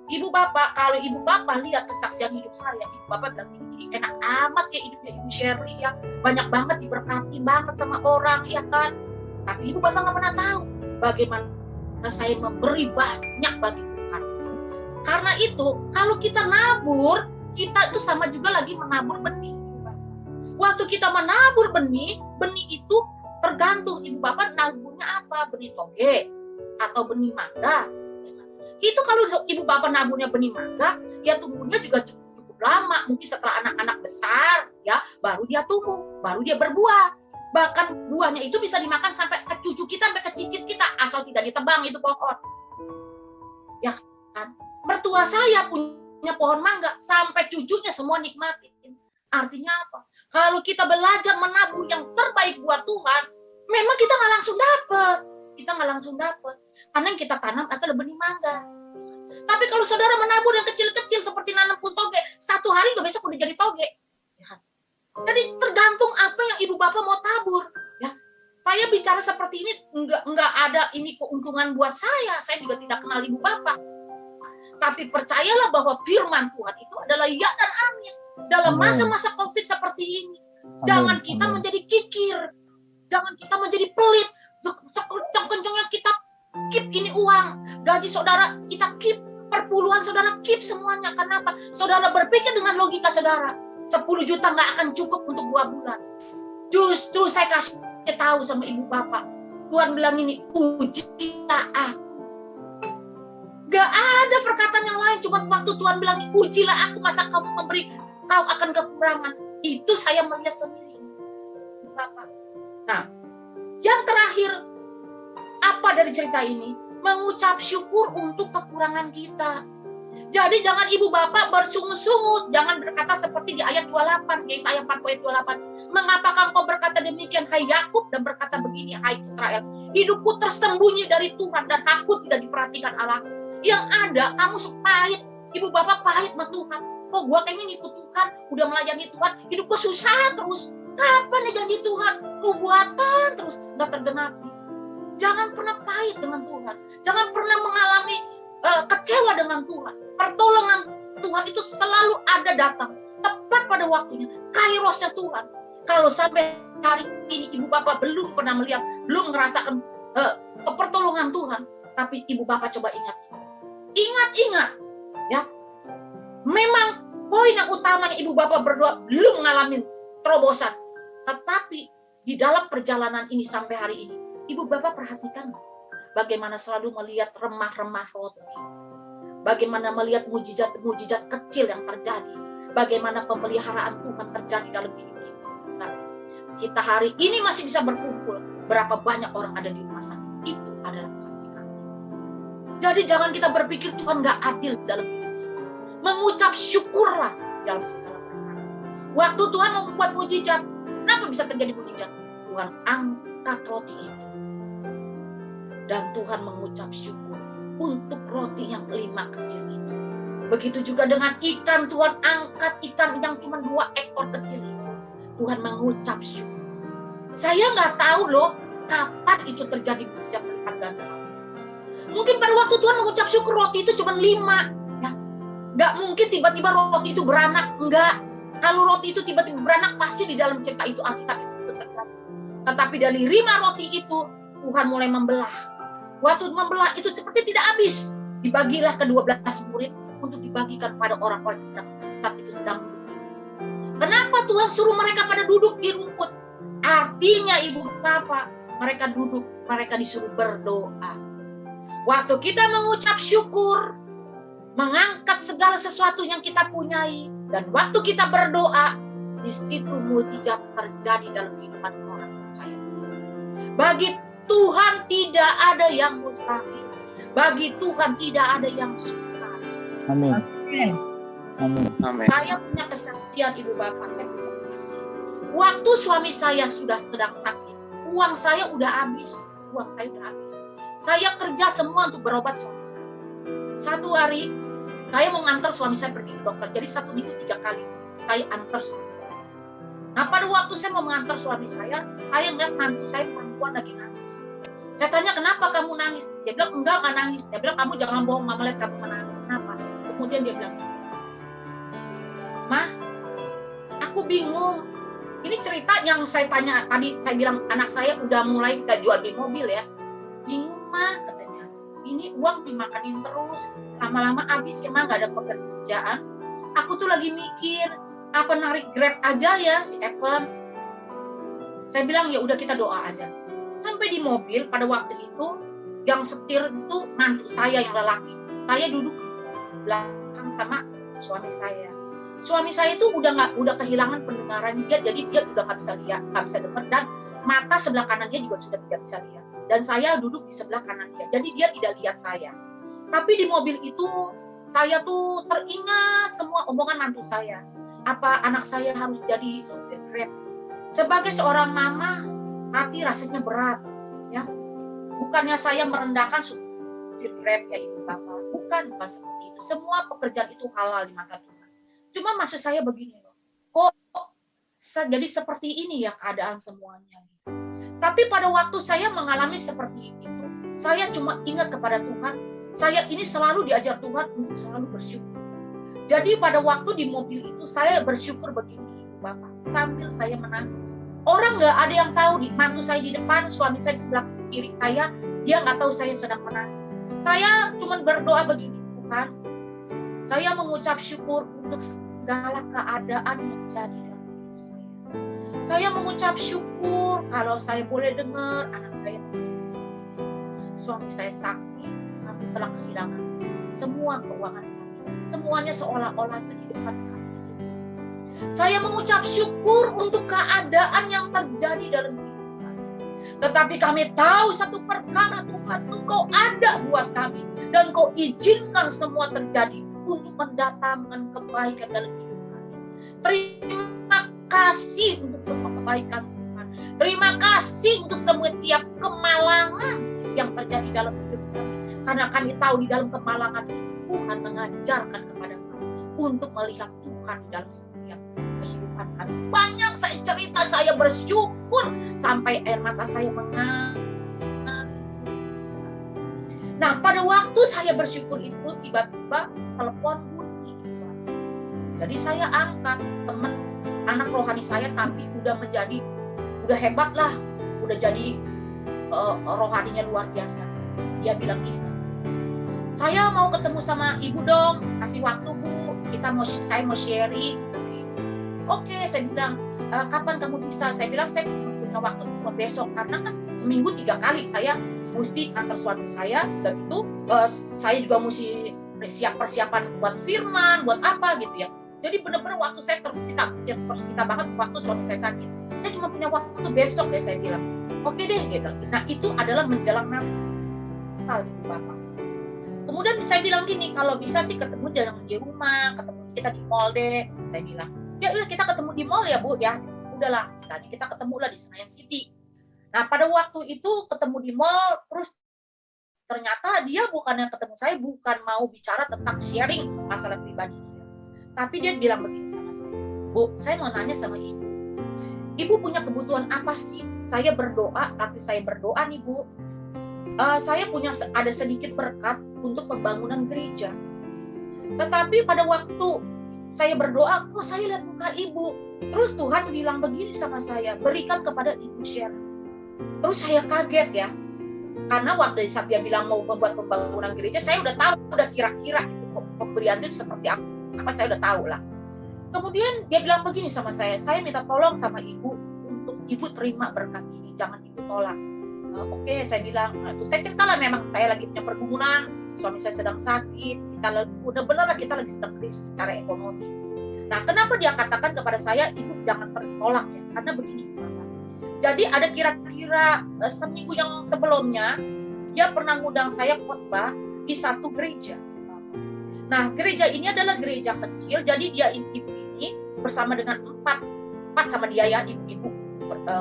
Ibu bapak, kalau ibu bapak lihat kesaksian hidup saya, ibu bapak bilang ini enak amat ya hidupnya Ibu Shirley ya, banyak banget diberkati banget sama orang ya kan. Tapi ibu bapak nggak pernah tahu bagaimana saya memberi banyak bagi Tuhan. Karena itu kalau kita nabur, kita itu sama juga lagi menabur benih. Waktu kita menabur benih itu tergantung ibu bapak naburnya apa, benih toge atau benih mangga. Itu kalau ibu bapak naburnya benih mangga, ya tumbuhnya juga cukup lama. Mungkin setelah anak-anak besar, ya baru dia tumbuh, baru dia berbuah. Bahkan buahnya itu bisa dimakan sampai ke cucu kita, sampai ke cicit kita, asal tidak ditebang itu pohon. Ya kan? Mertua saya punya pohon mangga, sampai cucunya semua nikmatin. Artinya apa? Kalau kita belajar menabur yang terbaik buat Tuhan, memang kita nggak langsung dapat. Kita nggak langsung dapat. Karena yang kita tanam adalah benih mangga. Tapi kalau saudara menabur yang kecil-kecil seperti nanam pun toge, satu hari nggak besok udah jadi toge. Ya. Jadi tergantung apa yang ibu bapak mau tabur. Ya, saya bicara seperti ini nggak ada ini keuntungan buat saya. Saya juga tidak kenal ibu bapak. Tapi percayalah bahwa firman Tuhan itu adalah ya dan amin. Dalam masa-masa COVID seperti ini, jangan kita menjadi kikir, jangan kita menjadi pelit. Sekencang-kencangnya kita keep ini uang, gaji saudara kita keep, perpuluhan saudara keep semuanya. Kenapa? Saudara berpikir dengan logika saudara, 10 juta nggak akan cukup untuk 2 bulan. Justru saya kasih tahu sama ibu bapak, Tuhan bilang ini, ujilah aku. Gak ada perkataan yang lain, cuma waktu Tuhan bilang, ujilah aku, masa kamu memberi, kau akan kekurangan. Itu saya melihat sendiri, bapak. Nah, yang terakhir, apa dari cerita ini? Mengucap syukur untuk kekurangan kita. Jadi jangan ibu bapak bersungut-sungut, jangan berkata seperti di ayat 28, Yesaya 4 ayat 28. Mengapakah engkau berkata demikian, hai Yakub, dan berkata begini, hai Israel, hidupku tersembunyi dari Tuhan dan aku tidak diperhatikan Allah. Yang ada kamu pahit, ibu bapak pahit sama Tuhan. Kok gua kayaknya ngikut Tuhan, udah melayani Tuhan, hidup gua susah terus. Kapan nih janji Tuhan? Nubuatan terus nggak tergenapi. Jangan pernah pahit dengan Tuhan. Jangan pernah mengalami kecewa dengan Tuhan. Pertolongan Tuhan itu selalu ada datang tepat pada waktunya. Kairosnya Tuhan. Kalau sampai hari ini ibu bapak belum pernah melihat, belum merasakan pertolongan Tuhan, tapi ibu bapak coba ingat, ya. Memang poin yang utamanya ibu bapak berdoa belum ngalamin terobosan. Tetapi di dalam perjalanan ini sampai hari ini, ibu bapak perhatikan bagaimana selalu melihat remah-remah roti. Bagaimana melihat mujizat-mujizat kecil yang terjadi. Bagaimana pemeliharaan Tuhan terjadi dalam hidup kita. Kita hari ini masih bisa berkumpul. Berapa banyak orang ada di rumah sakit. Itu adalah kasih karunia. Jadi jangan kita berpikir Tuhan gak adil dalam hidup kita. Mengucap syukurlah dalam segala perkara. Waktu Tuhan mau membuat mujizat, kenapa bisa terjadi mujizat? Tuhan angkat roti itu. Dan Tuhan mengucap syukur untuk roti yang 5 kecil itu. Begitu juga dengan ikan, Tuhan angkat ikan yang cuma 2 ekor kecil itu. Tuhan mengucap syukur. Saya nggak tahu loh kapan itu terjadi mujizat berlipat ganda. Mungkin pada waktu Tuhan mengucap syukur roti itu cuma 5. Ya. Nggak mungkin tiba-tiba roti itu beranak. Enggak. Kalau roti itu tiba-tiba beranak, pasti di dalam cerita itu Alkitab itu terjadi. Tetapi dari 5 roti itu Tuhan mulai membelah. Waktu membelah itu seperti tidak habis. Dibagilah ke 12 murid untuk dibagikan pada orang-orang yang saat itu sedang duduk. Kenapa Tuhan suruh mereka pada duduk di rumput? Artinya ibu bapak, mereka duduk, mereka disuruh berdoa. Waktu kita mengucap syukur, mengangkat segala sesuatu yang kita punyai, dan waktu kita berdoa, di situ mujizat terjadi dalam kehidupan orang percaya. Bagi Tuhan tidak ada yang mustahil. Bagi Tuhan tidak ada yang sukar. Amin. Amin. Saya punya kesaksian ibu bapak, saya punya kesaksian. Waktu suami saya sudah sedang sakit, uang saya udah habis. Saya kerja semua untuk berobat suami saya. Satu hari, saya mau ngantar suami saya pergi ke dokter. Jadi 1 minggu 3 kali saya antar suami saya. Nah pada waktu saya mau mengantar suami saya melihat mantu saya perempuan lagi nangis. Saya tanya, kenapa kamu nangis? Dia bilang, enggak nangis. Dia bilang, kamu jangan bohong, mama lihat kamu menangis. Kenapa? Kemudian dia bilang, "Mah, aku bingung. Ini cerita yang saya tanya tadi, saya bilang anak saya udah mulai kita jual beli mobil ya. Bingung mah," katanya. "Ini uang dimakanin terus. Lama-lama habis ya mah, nggak ada pekerjaan. Aku tuh lagi mikir, apa narik Grab aja ya si Evan." Saya bilang ya udah kita doa aja. Sampai di mobil pada waktu itu yang setir itu mantu saya yang lelaki. Saya duduk belakang sama suami saya. Suami saya itu udah kehilangan pendengaran dia, jadi dia udah nggak bisa lihat, nggak bisa dengar, dan mata sebelah kanannya juga sudah tidak bisa lihat. Dan saya duduk di sebelah kanan dia, jadi dia tidak lihat saya. Tapi di mobil itu saya tuh teringat semua omongan mantu saya. Apa anak saya harus jadi supir Grab? Sebagai seorang mama, hati rasanya berat, ya. Bukannya saya merendahkan supir Grab ya ibu bapak, bukan seperti itu. Semua pekerjaan itu halal di mata Tuhan. Cuma maksud saya begini loh, kok jadi seperti ini ya keadaan semuanya. Tapi pada waktu saya mengalami seperti itu, saya cuma ingat kepada Tuhan. Saya ini selalu diajar Tuhan untuk selalu bersyukur. Jadi pada waktu di mobil itu saya bersyukur begini, Bapak, sambil saya menangis. Orang nggak ada yang tahu, mantu saya di depan, suami saya di sebelah kiri saya, dia nggak tahu saya sedang menangis. Saya cuma berdoa begini, Tuhan, saya mengucap syukur untuk segala keadaan yang terjadi dalam hidup saya. Saya mengucap syukur kalau saya boleh dengar anak saya menangis. Suami saya sakit, kami telah kehilangan semua keuangan kami. Semuanya seolah-olah itu di depan kami. Saya mengucap syukur untuk keadaan yang terjadi dalam hidup kami. Tetapi kami tahu satu perkara, Tuhan, Engkau ada buat kami. Dan Engkau izinkan semua terjadi untuk mendatangkan kebaikan dalam hidup kami. Terima kasih untuk semua kebaikan Tuhan. Terima kasih untuk setiap kemalangan yang terjadi dalam hidup kami. Karena kami tahu di dalam kemalangan itu Tuhan mengajarkan kepada kami untuk melihat Tuhan di dalam setiap kehidupan kami. Banyak saya cerita, saya bersyukur sampai air mata saya mengalir. Nah, pada waktu saya bersyukur itu tiba-tiba telepon bunyi. Jadi saya angkat, teman anak rohani saya tapi udah hebat lah, udah jadi rohaninya luar biasa. Dia bilang gini, "Saya mau ketemu sama ibu dong, kasih waktu bu, saya mau sharing." Oke, saya bilang, "Kapan kamu bisa?" Saya bilang saya punya waktu cuma besok, karena kan seminggu 3 kali saya mesti antar suami saya, dan itu saya juga mesti persiapan buat firman, buat apa gitu ya. Jadi benar-benar waktu saya tersita banget waktu suami saya sakit. Saya cuma punya waktu besok deh, saya bilang. Oke deh, gitu. Nah itu adalah menjelang Natal, Bapak. Kemudian saya bilang gini, kalau bisa sih ketemu jangan di rumah, ketemu kita di mall deh. Saya bilang, ya udah kita ketemu di mall ya bu ya. Udahlah, kita ketemu lah di Senayan City. Nah pada waktu itu ketemu di mall, terus ternyata dia bukannya ketemu saya, bukan mau bicara tentang sharing masalah pribadi. Tapi dia bilang begini sama saya, "Bu, saya mau nanya sama ibu. Ibu punya kebutuhan apa sih? Saya berdoa, waktu saya berdoa nih Bu, saya ada sedikit berkat untuk pembangunan gereja. Tetapi pada waktu saya berdoa, kok saya lihat muka ibu. Terus Tuhan bilang begini sama saya, berikan kepada ibu share." Terus saya kaget ya, karena waktu saat dia bilang mau membuat pembangunan gereja, saya udah tahu, udah kira-kira itu pemberian itu seperti apa, saya udah tahu lah. Kemudian dia bilang begini sama saya minta tolong sama ibu untuk ibu terima berkat ini, jangan ibu tolak. Oke, saya bilang, saya ceritalah memang saya lagi punya pergumulan, suami saya sedang sakit, kita lagi sedang krisis secara ekonomi. Nah, kenapa dia katakan kepada saya, ibu jangan tertolak ya, karena begini. Jadi ada kira-kira seminggu yang sebelumnya, dia pernah ngundang saya khotbah di satu gereja. Nah, gereja ini adalah gereja kecil, jadi dia ibu ini bersama dengan empat sama dia ya, ibu-ibu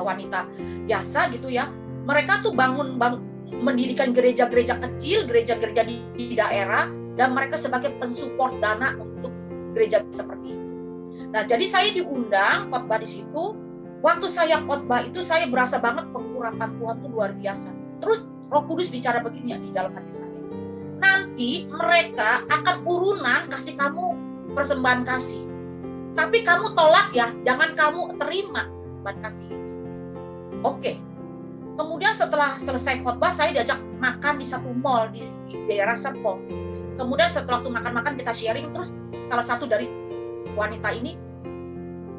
wanita biasa gitu ya. Mereka tuh mendirikan gereja-gereja kecil, gereja-gereja di daerah, dan mereka sebagai pensupport dana untuk gereja seperti ini. Nah, jadi saya diundang khotbah di situ. Waktu saya khotbah itu saya berasa banget pengurapan Tuhan itu luar biasa. Terus Roh Kudus bicara begini ya di dalam hati saya. Nanti nanti mereka akan urunan kasih kamu persembahan kasih. Tapi kamu tolak ya, jangan kamu terima persembahan kasih. Oke. Kemudian setelah selesai khotbah, saya diajak makan di satu mall di daerah Serpong. Kemudian setelah itu makan-makan kita sharing, terus salah satu dari wanita ini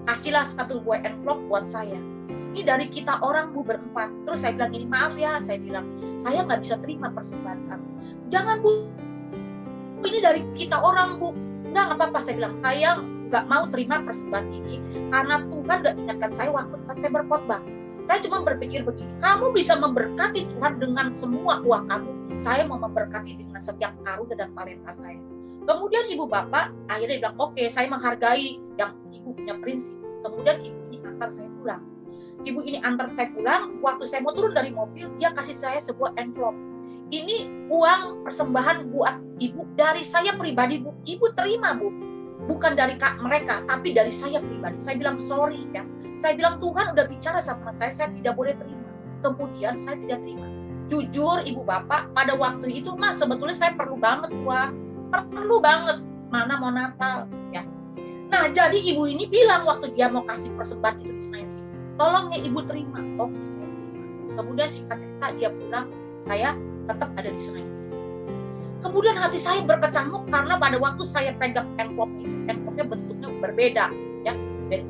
kasihlah satu buah envelope buat saya. Ini dari kita orang Bu berempat. Terus saya bilang, ini maaf ya, saya bilang saya nggak bisa terima persembahan kamu. Jangan Bu, ini dari kita orang Bu. Nggak apa-apa, saya bilang saya nggak mau terima persembahan ini karena Tuhan udah ingatkan saya waktu saya berkhotbah. Saya cuma berpikir begini, kamu bisa memberkati Tuhan dengan semua uang kamu. Saya mau memberkati dengan setiap karunia dan talenta saya. Kemudian ibu bapak akhirnya bilang, oke, saya menghargai yang ibu punya prinsip. Kemudian ibu ini antar saya pulang. Ibu ini antar saya pulang, waktu saya mau turun dari mobil, dia kasih saya sebuah envelope. Ini uang persembahan buat ibu dari saya pribadi, Bu. Ibu terima, Bu. Bukan dari mereka, tapi dari saya pribadi. Saya bilang sorry ya. Saya bilang Tuhan udah bicara sama saya tidak boleh terima. Kemudian saya tidak terima. Jujur ibu bapak, pada waktu itu Mas sebetulnya saya perlu banget uang. Perlu banget. Mana mau Natal ya. Nah jadi ibu ini bilang waktu dia mau kasih persembahan itu di Senayan City, tolong ya ibu terima. Oke saya terima. kemudian singkat cerita dia pulang, saya tetap ada di Senayan City. Kemudian hati saya berkecamuk karena pada waktu saya pegang envelope itu, envelope-nya bentuknya berbeda, ya,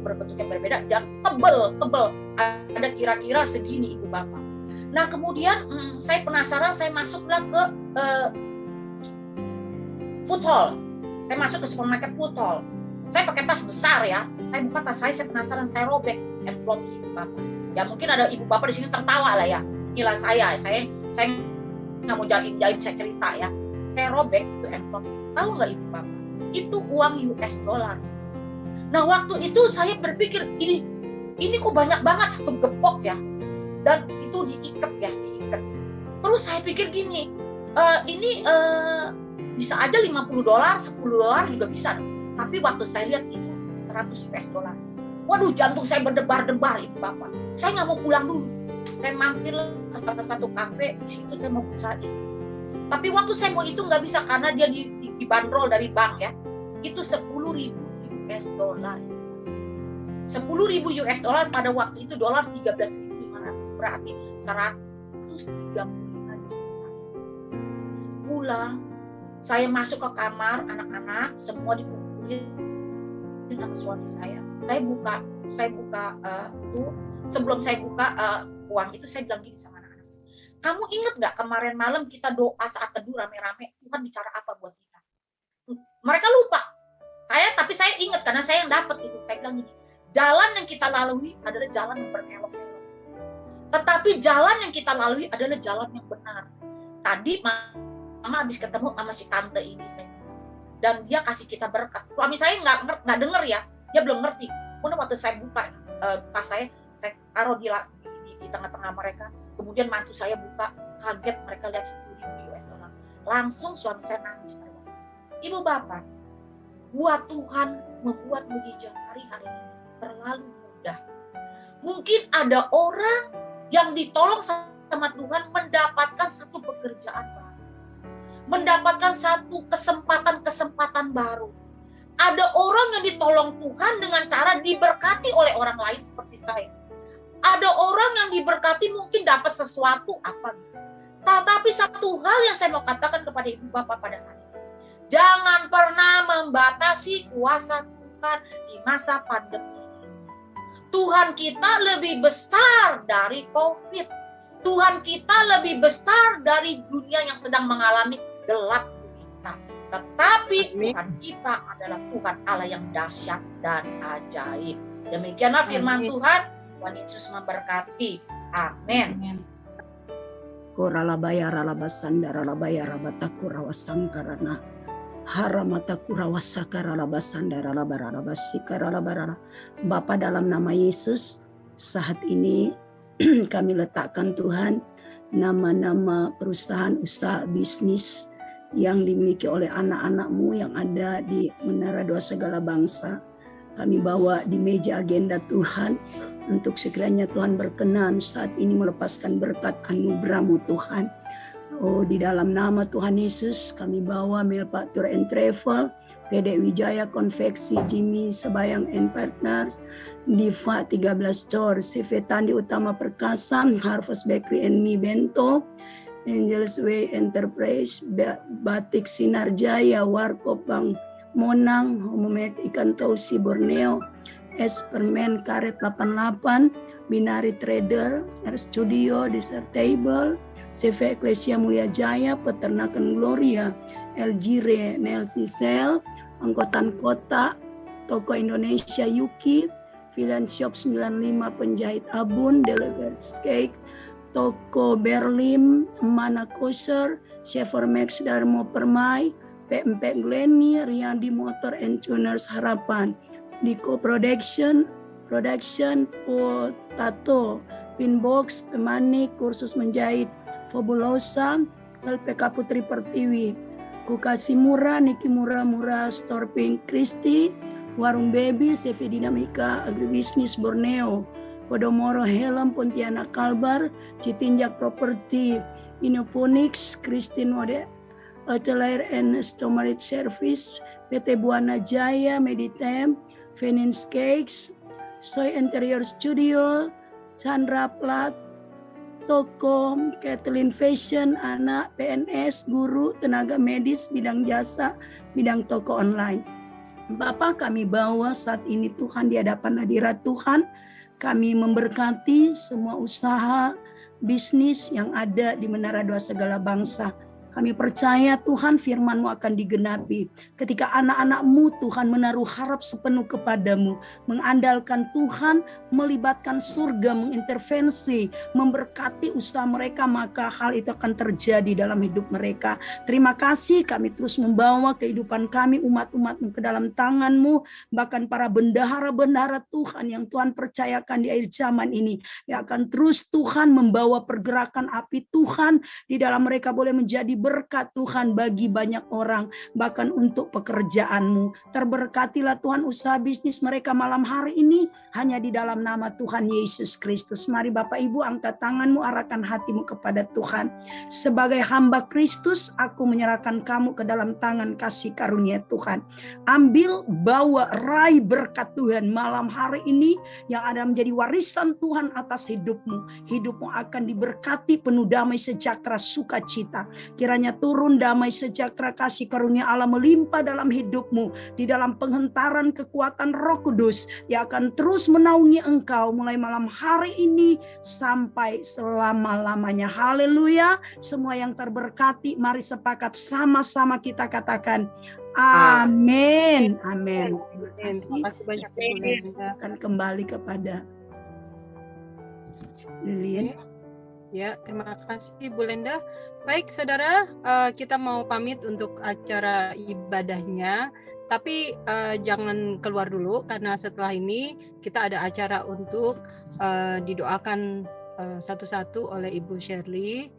berbentuknya berbeda dan tebel, ada kira-kira segini ibu bapak. Nah kemudian saya penasaran, saya masuklah ke food hall, saya masuk ke supermarket food hall. Saya pakai tas besar ya, saya buka tas saya penasaran, saya robek envelope ibu bapak. Ya mungkin ada ibu bapak di sini tertawa lah ya, inilah saya nggak mau jaim saya cerita ya. Saya robek itu envelope, tahu nggak ibu bapak? Itu uang US dollar. Nah waktu itu saya berpikir ini kok banyak banget satu gepok ya, dan itu diikat. Terus saya pikir gini, ini bisa aja $50, $10 juga bisa. Tapi waktu saya lihat itu 100 US dollar. Waduh, jantung saya berdebar-debar ibu bapak. Saya nggak mau pulang dulu. Saya mampir ke satu kafe, di situ saya mau pesan itu. Tapi waktu saya mau itu nggak bisa karena dia dibanderol dari bank ya. Itu 10.000 US dollar. 10.000 US dollar pada waktu itu dolar 13.500, berarti 135 juta. Pulang, saya masuk ke kamar anak-anak, semua dikumpulin sama suami saya. Saya buka tuh sebelum saya buka uang itu saya bilang gini sama anak-anak. Kamu ingat nggak kemarin malam kita doa saat teduh rame-rame, Tuhan bicara apa buat kita? Mereka lupa. Tapi saya ingat karena saya yang dapat itu. Saya bilang gini, jalan yang kita lalui adalah jalan yang berkelok-kelok. Tetapi jalan yang kita lalui adalah jalan yang benar. Tadi Mama habis ketemu sama si tante ini dan dia kasih kita berkat. Suami saya nggak dengar ya, dia belum ngerti. Kemudian waktu saya buka tas saya taruh di tengah-tengah mereka. Kemudian mantu saya buka, kaget mereka lihat 10.000 US dollar. Langsung suami saya nangis. Ibu bapak, buat Tuhan membuat mujizat hari-hari ini terlalu mudah. Mungkin ada orang yang ditolong sama Tuhan mendapatkan satu pekerjaan baru, mendapatkan satu kesempatan baru. Ada orang yang ditolong Tuhan dengan cara diberkati oleh orang lain seperti saya. Ada orang yang diberkati mungkin dapat sesuatu apa gitu. Tetapi satu hal yang saya mau katakan kepada ibu bapak pada hari ini, jangan pernah membatasi kuasa Tuhan di masa pandemi ini. Tuhan kita lebih besar dari COVID. Tuhan kita lebih besar dari dunia yang sedang mengalami gelap gulita. Tetapi Tuhan kita adalah Tuhan Allah yang dahsyat dan ajaib. Demikianlah firman Tuhan. Tuhan Yesus memberkati. Amin. Koralabaya ralabasanda ralabaya rabatakura wasangkarana haramatakura wasakara labasanda ralabara rabasika ralabara. Bapa, dalam nama Yesus, saat ini kami letakkan Tuhan nama-nama perusahaan usaha bisnis yang dimiliki oleh anak-anak-Mu yang ada di Menara Doa Segala Bangsa. Kami bawa di meja agenda Tuhan untuk sekiranya Tuhan berkenan saat ini melepaskan berkat anugerah-Mu Tuhan. Oh, di dalam nama Tuhan Yesus kami bawa Melpa Tour and Travel, PD Wijaya Konveksi, Jimmy Sebayang and Partners, Diva 13 Store, CV Tandi Utama Perkasa, Harvest Bakery and Mi Bento, Angels Way Enterprise, Batik Sinar Jaya, Warkop Bang Monang, Homomek Ikan Tausi Borneo, Espermen Karet 88, Binari Trader, R Studio, Desert Table, CV Eklesia Mulia Jaya, Peternakan Gloria, LG Re, Nelsi Sel, Angkutan Kota, Toko Indonesia Yuki, Filan Shop 95 Penjahit Abun, Delivered Cake, Toko Berlim, Mana Koser, Chevermax Darmo Permai, PMP Glenny, Riyadi Motor and Tuners Harapan, Diko Production, Potato, Pinbox, Pemanik, Kursus Menjahit, Fabulosa, LPK Putri Pertiwi, Kukasi Murah, Niki Murah, Store Pink Kristi, Warung Baby, CV Dinamika, Agribisnis Borneo, Podomoro Helm, Pontianak Kalbar, Citinjak Property, Innophonics, Christine Mode, Atelier and Stomarit Service, PT Buana Jaya, Meditem, Venins Cakes, Soy Interior Studio, Chandra Plat, Toko, Kathleen Fashion, anak, PNS, guru, tenaga medis, bidang jasa, bidang toko online. Bapak, kami bawa saat ini Tuhan di hadapan hadirat Tuhan, kami memberkati semua usaha, bisnis yang ada di Menara Doa Segala Bangsa. Kami percaya Tuhan firman-Mu akan digenapi. Ketika anak-anak-Mu Tuhan menaruh harap sepenuh kepadamu, mengandalkan Tuhan, melibatkan surga, mengintervensi, memberkati usaha mereka, maka hal itu akan terjadi dalam hidup mereka. Terima kasih, kami terus membawa kehidupan kami, umat-umat-Mu ke dalam tangan-Mu, bahkan para bendahara-bendahara Tuhan yang Tuhan percayakan di akhir zaman ini, yang akan terus Tuhan membawa pergerakan api Tuhan di dalam mereka boleh menjadi berkat Tuhan bagi banyak orang, bahkan untuk pekerjaan-Mu. Terberkatilah Tuhan usaha bisnis mereka malam hari ini hanya di dalam nama Tuhan Yesus Kristus. Mari Bapak Ibu angkat tangan-Mu, arahkan hati-Mu kepada Tuhan. Sebagai hamba Kristus, aku menyerahkan kamu ke dalam tangan kasih karunia Tuhan. Ambil, bawa, raih berkat Tuhan malam hari ini yang ada menjadi warisan Tuhan atas hidupmu. Hidupmu akan diberkati penuh damai sejahtera sukacita. Kiranya turun damai sejahtera kasih karunia Allah melimpah dalam hidupmu, di dalam penghentaran kekuatan Roh Kudus yang akan terus menaungi engkau mulai malam hari ini sampai selama-lamanya. Haleluya. Semua yang terberkati, mari sepakat sama-sama kita katakan amin. Amin. Terima kasih banyak. Akan kembali kepada Lilian. Ya, terima kasih Bu Lenda. Baik saudara, kita mau pamit untuk acara ibadahnya, tapi jangan keluar dulu karena setelah ini kita ada acara untuk didoakan satu-satu oleh Ibu Shirley.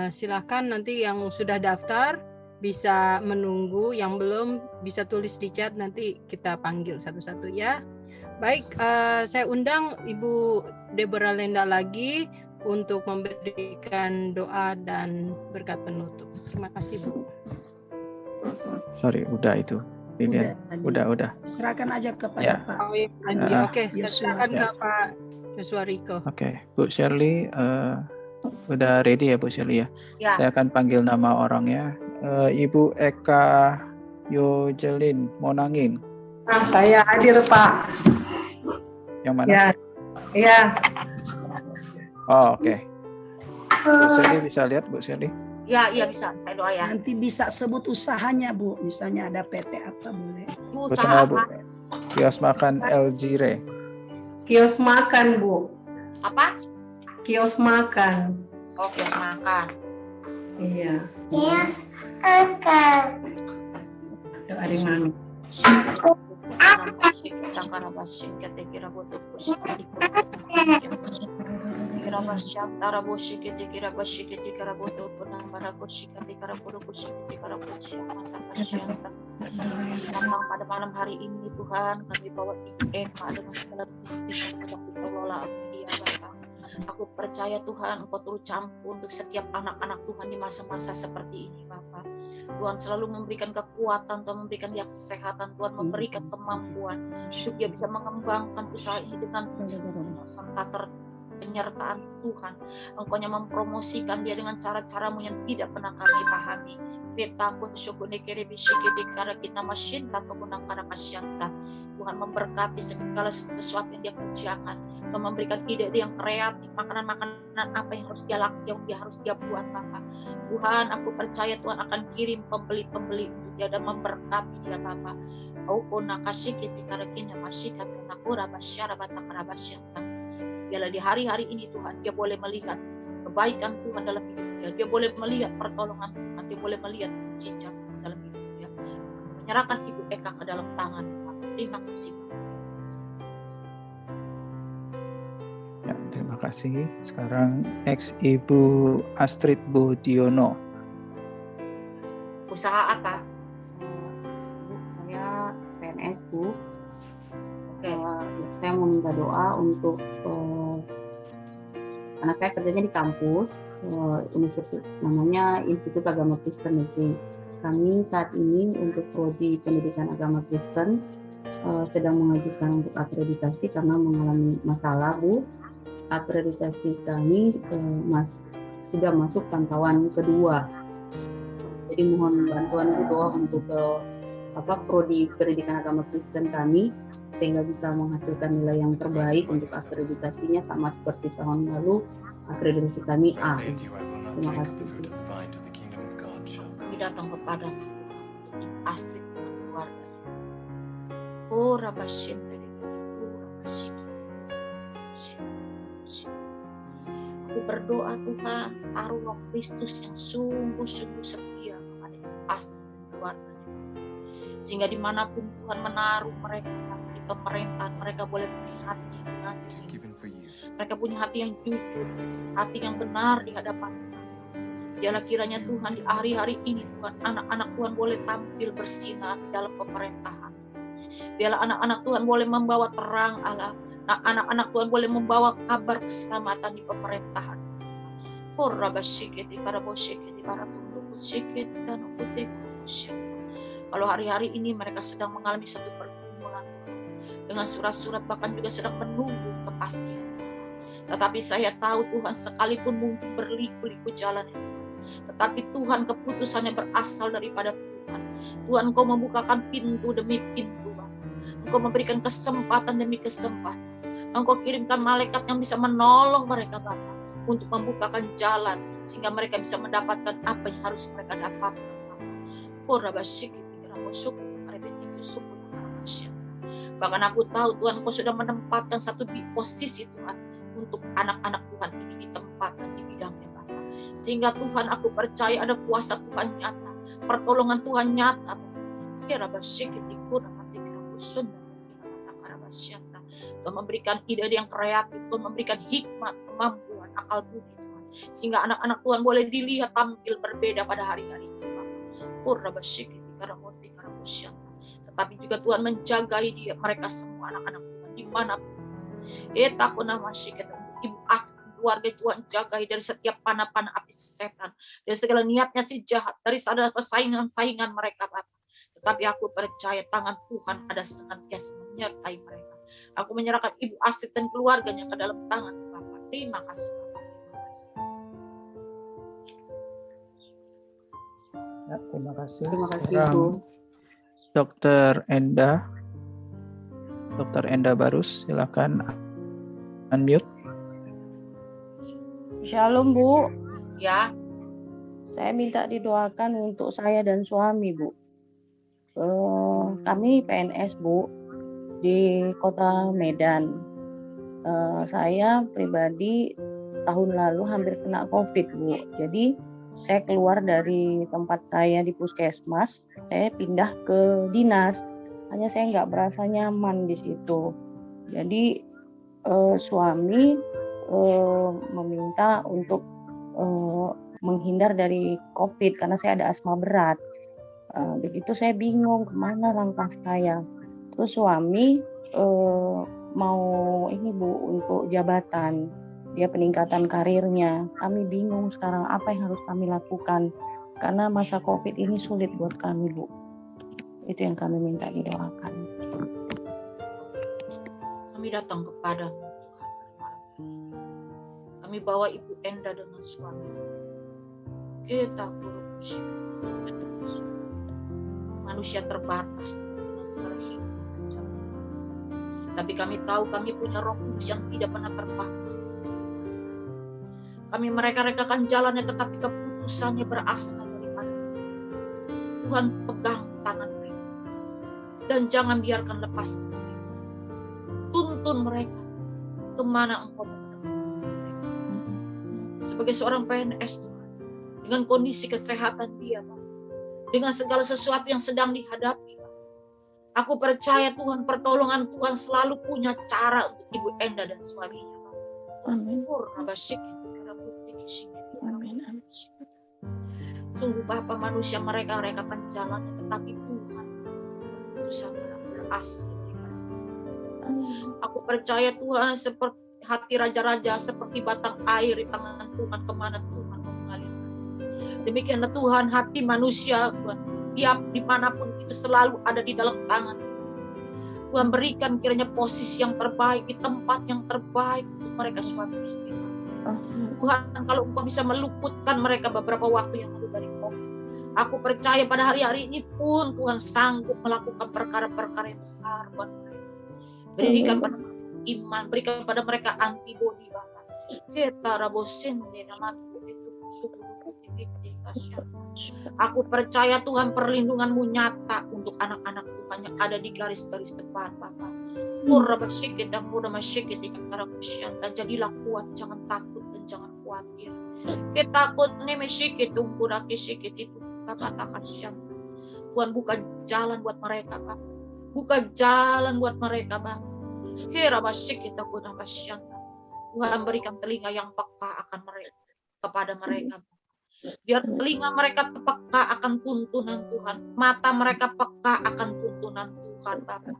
Silakan nanti yang sudah daftar bisa menunggu, yang belum bisa tulis di chat, nanti kita panggil satu-satu ya. Baik, saya undang Ibu Deborah Lenda lagi untuk memberikan doa dan berkat penutup. Terima kasih Bu. Sorry, udah itu. Ini udah. Serahkan aja kepada ya. Pak. Oh, iya. Oke, serahkan ke Pak Joshua Rico. Oke, Bu Shirley, udah ready ya Bu Shirley ya? Ya. Saya akan panggil nama orangnya. Ibu Eka Yojelin Monangin. Saya hadir Pak. Yang mana? Ya. Oh, oke. Bu Shirley bisa lihat Bu Shirley? Ya, iya bisa. Saya doa ya. Nanti bisa sebut usahanya Bu, misalnya ada PT apa boleh. Usaha Bu. Kios makan LG Re. Kios makan Bu. Apa? Kios makan. Oh, kios makan. Iya. Kios makan. Doa di mana? Pada malam hari ini Tuhan kami bawa dengan segala bisnis yang telah dikelola dia Bapak. Aku percaya Tuhan Engkau turut campur untuk setiap anak-anak Tuhan di masa-masa seperti ini Bapa. Tuhan selalu memberikan kekuatan, Tuhan memberikan dia kesehatan, Tuhan memberikan kemampuan untuk dia bisa mengembangkan usaha ini dengan serta penyertaan Tuhan. Engkau yang mempromosikan dia dengan cara-caramu yang tidak pernah kami pahami. Tuhan memberkati segala sesuatu yang dia kerjakan. Tuhan memberikan ide yang kreatif, makanan-makanan apa yang harus dia lakukan, yang dia harus dia buat Bapak. Tuhan, aku percaya Tuhan akan kirim pembeli-pembeli untuk dia dan memberkati dia Bapak. Biarlah di hari-hari ini Tuhan, dia boleh melihat kebaikan Tuhan dalam hidup dia. Dia boleh melihat pertolongan Tuhan. Dia boleh melihat mujizat Tuhan dalam hidup dia. Menyerahkan Ibu Eka ke dalam tangan Bapak. Terima kasih. Ya, terima kasih. Sekarang ex Ibu Astrid Budiono. Usaha apa? Bu, saya PNS Bu. Oke. Saya mau minta doa untuk karena saya kerjanya di kampus universitas, namanya Institut Agama Kristen Negeri. Kami saat ini untuk prodi pendidikan agama Kristen sedang mengajukan untuk akreditasi karena mengalami masalah Bu. Akreditasi kami sudah masuk pantauan kedua. Jadi mohon bantuan doa untuk prodi pendidikan agama Kristen kami sehingga bisa menghasilkan nilai yang terbaik untuk akreditasinya, sama seperti tahun lalu akreditasi kami A. Terima kasih. Kami datang kepada Astrid dan keluarga. Oh Rabashin dari aku berdoa Tuhan, taruh Roh Kristus yang sungguh-sungguh setia kepada Astrid dan keluarganya, sehingga dimanapun Tuhan menaruh mereka di pemerintahan, mereka boleh punya hati yang kasih. Mereka punya hati yang jujur, hati yang benar di hadapan Tuhan. Biarlah kiranya Tuhan di hari-hari ini Tuhan, anak-anak Tuhan boleh tampil bersinar dalam pemerintahan. Biarlah anak-anak Tuhan boleh membawa terang Allah. Nah, anak-anak Tuhan boleh membawa kabar keselamatan di pemerintahan. Kalau hari-hari ini mereka sedang mengalami satu pergumulan dengan surat-surat, bahkan juga sedang menunggu kepastian. Tetapi saya tahu Tuhan, sekalipun mungkin berliku-liku jalannya, tetapi Tuhan keputusannya berasal daripada Tuhan. Tuhan, Engkau membukakan pintu demi pintu, Engkau memberikan kesempatan demi kesempatan. Engkau kirimkan malaikat yang bisa menolong mereka Bapa untuk membukakan jalan sehingga mereka bisa mendapatkan apa yang harus mereka dapatkan. Bahkan aku tahu Tuhan, Engkau sudah menempatkan satu di posisi Tuhan untuk anak-anak Tuhan ini ditempatkan di bidangnya Bapa. Sehingga Tuhan, aku percaya ada kuasa Tuhan nyata, pertolongan Tuhan nyata. Tuhan memberikan ide yang kreatif, Tuhan memberikan hikmat, kemampuan, akal budi Tuhan, sehingga anak-anak Tuhan boleh dilihat tampil berbeda pada hari-hari ini. Tetapi juga Tuhan menjagai dia, mereka semua anak-anak Tuhan dimanapun. Ibu Astrid keluarga Tuhan jagai dari setiap panah-panah api setan, dari segala niatnya si jahat, dari segala persaingan-saingan mereka Bapak. Tetapi aku percaya tangan Tuhan ada senantiasa menyertai mereka. Aku menyerahkan Ibu Astrid dan keluarganya ke dalam tangan Bapak. Terima kasih Bapak. Ya, terima kasih. Terima kasih Sekarang Bu. Dr. Enda Barus, silakan unmute. Shalom Bu, Ya, saya minta didoakan untuk saya dan suami Bu. Kami PNS Bu di Kota Medan. Saya pribadi tahun lalu hampir kena COVID Bu. Jadi saya keluar dari tempat saya di puskesmas, saya pindah ke dinas. Hanya saya nggak merasa nyaman di situ. Jadi suami meminta untuk menghindar dari COVID karena saya ada asma berat. Begitu saya bingung kemana langkah saya. Terus suami mau ini Bu untuk jabatan dia peningkatan karirnya. Kami bingung sekarang apa yang harus kami lakukan. Karena masa COVID ini sulit buat kami, Bu. Itu yang kami minta didoakan. Kami datang kepadamu, Tuhan. Kami bawa Ibu Enda dengan suami. Kita korupsi. Manusia terbatas dengan segala hikmah. Tapi kami tahu kami punya Roh Kudus yang tidak pernah terbatas. Kami mereka-rekakan jalannya, tetapi keputusannya berasal daripada Tuhan. Pegang tangan mereka dan jangan biarkan lepas mereka. Tuntun mereka kemana Engkau menemukan mereka. Sebagai seorang PNS, Tuhan, dengan kondisi kesehatan dia, Pak, dengan segala sesuatu yang sedang dihadapi, Pak, aku percaya Tuhan, pertolongan Tuhan selalu punya cara untuk Ibu Enda dan suaminya, Pak. Amin. Amin. Sungguh Bapa, manusia mereka rekakan jalannya, tetapi Tuhan keputusan berasal. Aku percaya Tuhan, seperti hati raja-raja, seperti batang air di tangan Tuhan, kemana Tuhan mengalirkan. Demikianlah Tuhan, hati manusia, Tuhan, tiap dimanapun itu selalu ada di dalam tangan. Tuhan, berikan kiranya posisi yang terbaik, di tempat yang terbaik untuk mereka suami istri. Tuhan, kalau Engkau bisa meluputkan mereka beberapa waktu yang lalu dari COVID, aku percaya pada hari-hari ini pun Tuhan sanggup melakukan perkara-perkara yang besar buat mereka. Berikan pada mereka iman, berikan pada mereka antibodi, Bapak. Aku percaya Tuhan, perlindungan-Mu nyata untuk anak-anak Tuhan yang ada di garis-garis depan, Bapak. Dan jadilah kuat, jangan takut dan jangan khawatir. Tuhan, buka jalan buat mereka, Bapak. Buka jalan buat mereka, Bapak. Tuhan, berikan telinga yang peka akan mereka, kepada mereka. Biar telinga mereka peka akan tuntunan Tuhan, mata mereka peka akan tuntunan Tuhan, Bapak.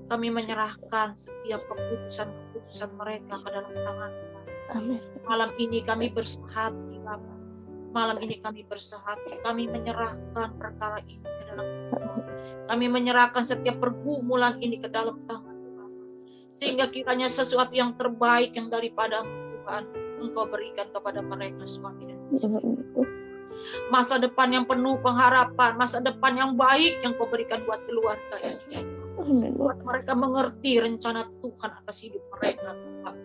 Kami menyerahkan setiap keputusan mereka ke dalam tangan Tuhan. Amin. Malam ini kami bersehati, Bapak. Malam ini kami bersehati. Kami menyerahkan perkara ini ke dalam Tuhan. Kami menyerahkan setiap pergumulan ini ke dalam tangan Tuhan. Sehingga kiranya sesuatu yang terbaik yang daripada Tuhan, Engkau berikan kepada mereka suami dan istri. Masa depan yang penuh pengharapan, masa depan yang baik yang Kau berikan buat keluarga ini. Buat mereka mengerti rencana Tuhan atas hidup mereka, Bapak.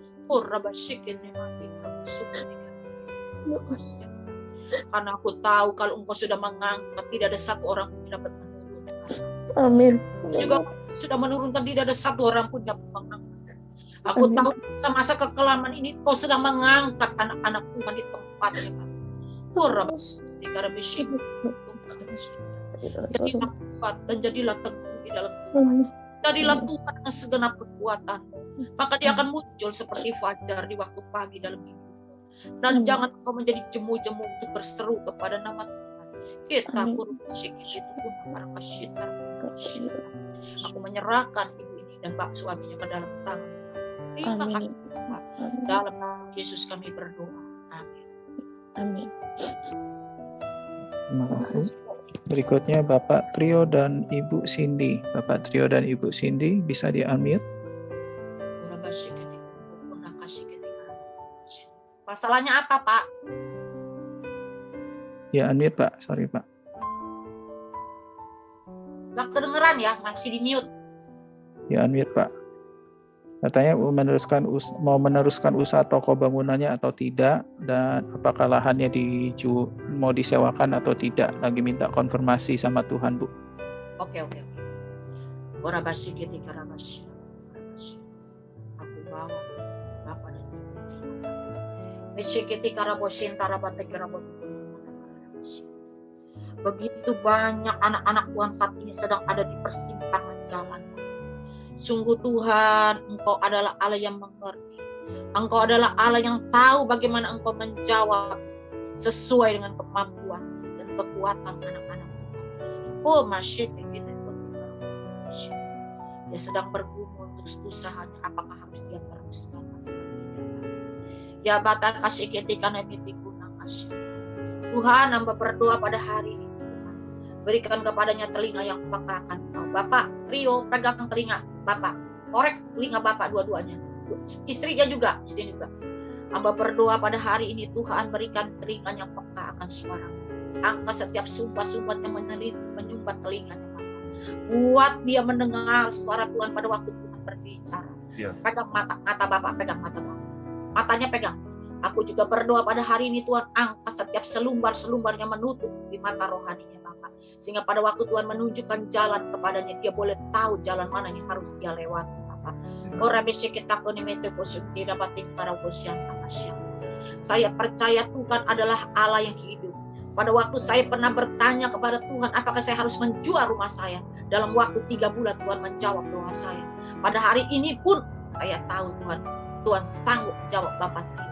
Karena aku tahu kalau Engkau sudah mengangkat, tidak ada satu orang pun dapat menurunkan. Amin. Juga sudah menurunkan, tidak ada satu orang pun dapat mengangkat. Aku tahu masa kekelaman ini Kau sedang mengangkat anak-anak Tuhan di tempatnya, Pak. Jadilah kuat dan jadilah teguh di dalam Tuhan. Jadilah Tuhan dengan segenap kekuatan. Maka dia akan muncul seperti fajar di waktu pagi dalam hidupmu. Dan jangan kau menjadi jemu-jemu untuk berseru kepada nama Tuhan. Kita kurusik itu pun para kasyitar. Aku menyerahkan ibu ini dan bak suaminya ke dalam tangan. Terima kasih Tuhan. Dalam nama Yesus kami berdoa. Amin. Amin. Terima kasih. Berikutnya Bapak Trio dan Ibu Cindy. Bapak Trio dan Ibu Cindy bisa di-unmute. Masalahnya apa, Pak? Ya, unmute, Pak. Sorry, Pak. Gak kedengeran ya, masih di mute. Ya, unmute, Pak. Katanya mau meneruskan usaha toko bangunannya atau tidak, dan apakah lahannya mau disewakan atau tidak. Lagi minta konfirmasi sama Tuhan, Bu. Oke. Warabasi ketika rabasi. Aku bawa Bapak dan Ibu. Ketika rabosin tarabate kerabot. Begitu banyak anak-anak Tuhan saat ini sedang ada di persimpangan jalan. Sungguh Tuhan, Engkau adalah Allah yang mengerti. Engkau adalah Allah yang tahu bagaimana Engkau menjawab sesuai dengan kemampuan dan kekuatan anak-anak Tuhan. Oh, masih ini. Dia sedang bergumul untuk usahanya, apakah harus dia teruskan? Ya bata kasih ketika nemitiku nakasih. Tuhan, hamba berdoa pada hari ini. Tuhan, berikan kepadanya telinga yang peka akan Kau. Bapak, Rio pegang telinga Bapak, korek telinga Bapak dua-duanya. Istrinya juga. Hamba berdoa pada hari ini, Tuhan berikan telinga yang peka akan suara. Angkat setiap sumpah-sumpah yang menyumbat telinganya. Buat dia mendengar suara Tuhan pada waktu Tuhan berbicara. Pegang mata Bapak, pegang mata Bapak. Matanya pegang. Aku juga berdoa pada hari ini, Tuhan angkat setiap selumbar-selumbar yang menutup di mata rohaninya Bapak. Sehingga pada waktu Tuhan menunjukkan jalan kepadanya, dia boleh tahu jalan mana yang harus dia lewati Bapak. Saya percaya Tuhan adalah Allah yang hidup. Pada waktu saya pernah bertanya kepada Tuhan, apakah saya harus menjual rumah saya? Dalam waktu 3 bulan Tuhan menjawab doa saya. Pada hari ini pun saya tahu Tuhan sanggup jawab Bapak Trio.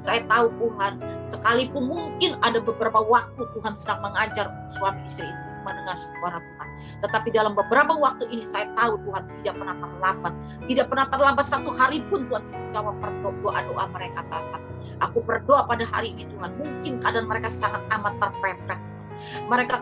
Saya tahu Tuhan, sekalipun mungkin ada beberapa waktu Tuhan sedang mengajar suami istri itu mendengar suara Tuhan. Tetapi dalam beberapa waktu ini saya tahu Tuhan tidak pernah terlambat. Tidak pernah terlambat satu hari pun Tuhan jawab doa-doa mereka Bapak. Aku berdoa pada hari ini Tuhan, mungkin keadaan mereka sangat amat terpepet.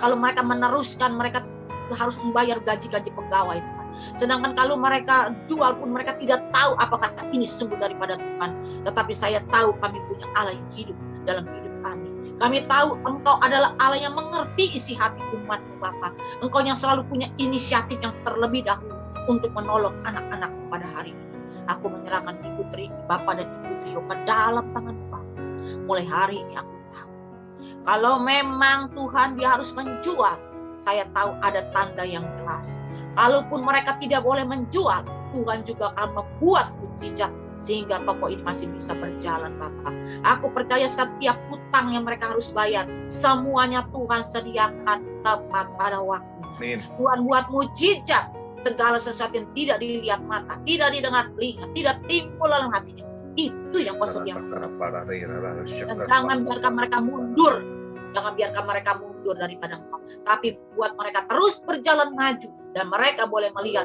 Kalau mereka meneruskan, mereka harus membayar gaji-gaji pegawai Tuhan. Sedangkan kalau mereka jual pun mereka tidak tahu apakah ini sungguh daripada Tuhan. Tetapi saya tahu kami punya Allah yang hidup dalam hidup kami. Kami tahu Engkau adalah Allah yang mengerti isi hati umat-Mu Bapa. Engkau yang selalu punya inisiatif yang terlebih dahulu untuk menolong anak-anak pada hari ini. Aku menyerahkan Ibu Tri, Bapak dan Ibu Trio ke dalam tangan Bapak. Mulai hari ini aku tahu. Kalau memang Tuhan dia harus menjual, saya tahu ada tanda yang jelas. Kalaupun mereka tidak boleh menjual, Tuhan juga akan membuat mukjizat sehingga toko ini masih bisa berjalan Bapak. Aku percaya setiap hutang yang mereka harus bayar, semuanya Tuhan sediakan tepat pada waktunya. Tuhan buat mukjizat. Segala sesuatu yang tidak dilihat mata, tidak didengar telinga, tidak timbul dalam hatinya. Itu yang Kau sediakan. Dan jangan biarkan mereka mundur. Jangan biarkan mereka mundur daripada Engkau. Tapi buat mereka terus berjalan maju. Dan mereka boleh melihat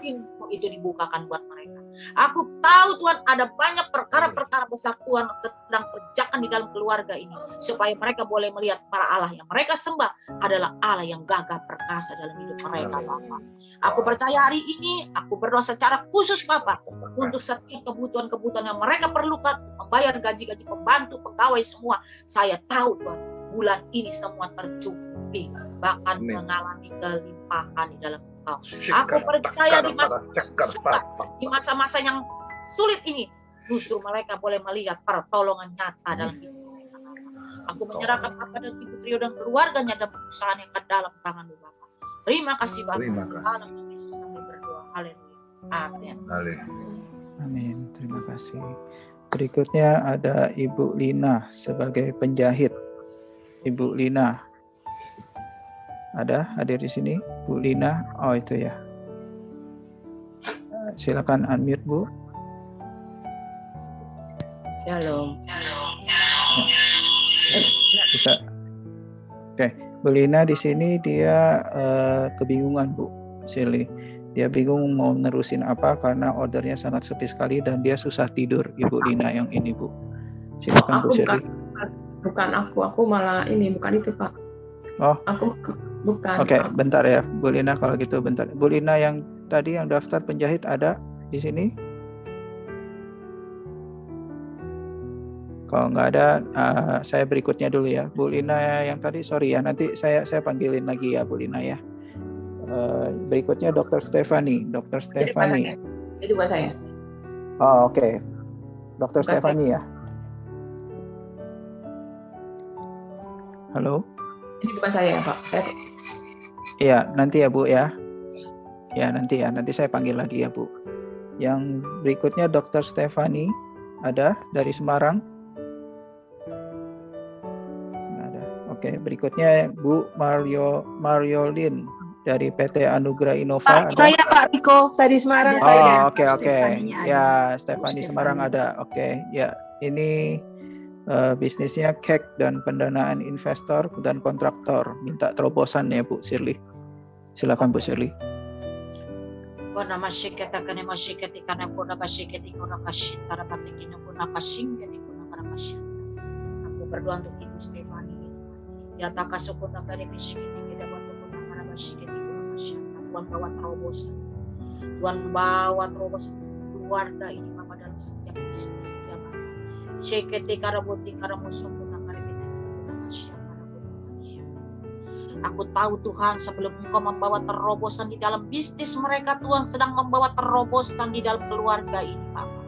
pintu itu dibukakan buat mereka. Aku tahu Tuhan ada banyak perkara-perkara besar Tuhan sedang kerjakan di dalam keluarga ini. Supaya mereka boleh melihat para Allah yang mereka sembah adalah Allah yang gagah perkasa dalam hidup mereka Bapak. Aku percaya hari ini, aku berdoa secara khusus Bapak. Untuk setiap kebutuhan-kebutuhan yang mereka perlukan. Membayar gaji-gaji pembantu, pegawai semua. Saya tahu Tuhan, bulan ini semua tercukupi. Bahkan mengalami kelimpahan di dalam Engkau. Aku percaya di masa-masa yang sulit ini, justru mereka boleh melihat pertolongan nyata dalam hidup mereka. Aku menyerahkan Bapak dan Ibu Trio dan keluarganya dan perusahaan yang ke dalam tangan Bapak. Terima kasih Bapak. Dalam nama Yesus kami berdoa. Haleluya. Amin. Amin. Terima kasih. Berikutnya ada Ibu Lina sebagai penjahit. Ibu Lina. Ada hadir di sini, Bu Lina. Oh itu ya. Silakan unmute Bu. Shalom. Bisa. Oke, Bu Lina di sini dia kebingungan Bu Sili. Dia bingung mau nerusin apa karena ordernya sangat sepi sekali dan dia susah tidur. Ibu Lina yang ini Bu. Silakan Bu Sili. Bukan aku malah ini bukan itu Pak. Oh. Aku bukan. Oke, bentar ya, Bu Lina kalau gitu bentar. Bu Lina yang tadi yang daftar penjahit ada di sini? Kalau nggak ada, saya berikutnya dulu ya. Bu Lina yang tadi, sorry ya, nanti saya panggilin lagi ya Bu Lina ya. Berikutnya Dr. Stefani. Dr. Stefani. Itu buat saya. Oh oke. Dr. Stefani ya. Halo. Ini bukan saya Pak. Iya, nanti ya Bu ya. Ya, nanti saya panggil lagi ya Bu. Yang berikutnya Dr. Stefani ada dari Semarang. Ada. Oke, berikutnya Bu Mariolin dari PT Anugerah Innova. Saya Pak Riko dari Semarang. Oh, oke. Ya, Stefani Semarang ada. Oke, ya. Ini bisnisnya kek dan pendanaan investor dan kontraktor. Minta terobosan ya Bu Shirley. Silakan Bu Shirley. Kona masyiketa kane masyiketi kana kona masyiketi kona kasyita rabatiki kona kasyingeti kona karakasya. Aku berdoa untuk Ibu Stefani. Ya takasukuna kane masyiketi kita buat kona karabasyiketi kona kasya. Tuhan bawa terobosan. Tuhan bawa terobosan keluarga ini Bapak dalam setiap bisnis dia Bapak. Syiketi karabuti karamusukuna karibeti kona kasya. Aku tahu Tuhan sebelum Engkau membawa terobosan di dalam bisnis mereka, Tuhan sedang membawa terobosan di dalam keluarga ini Bapak.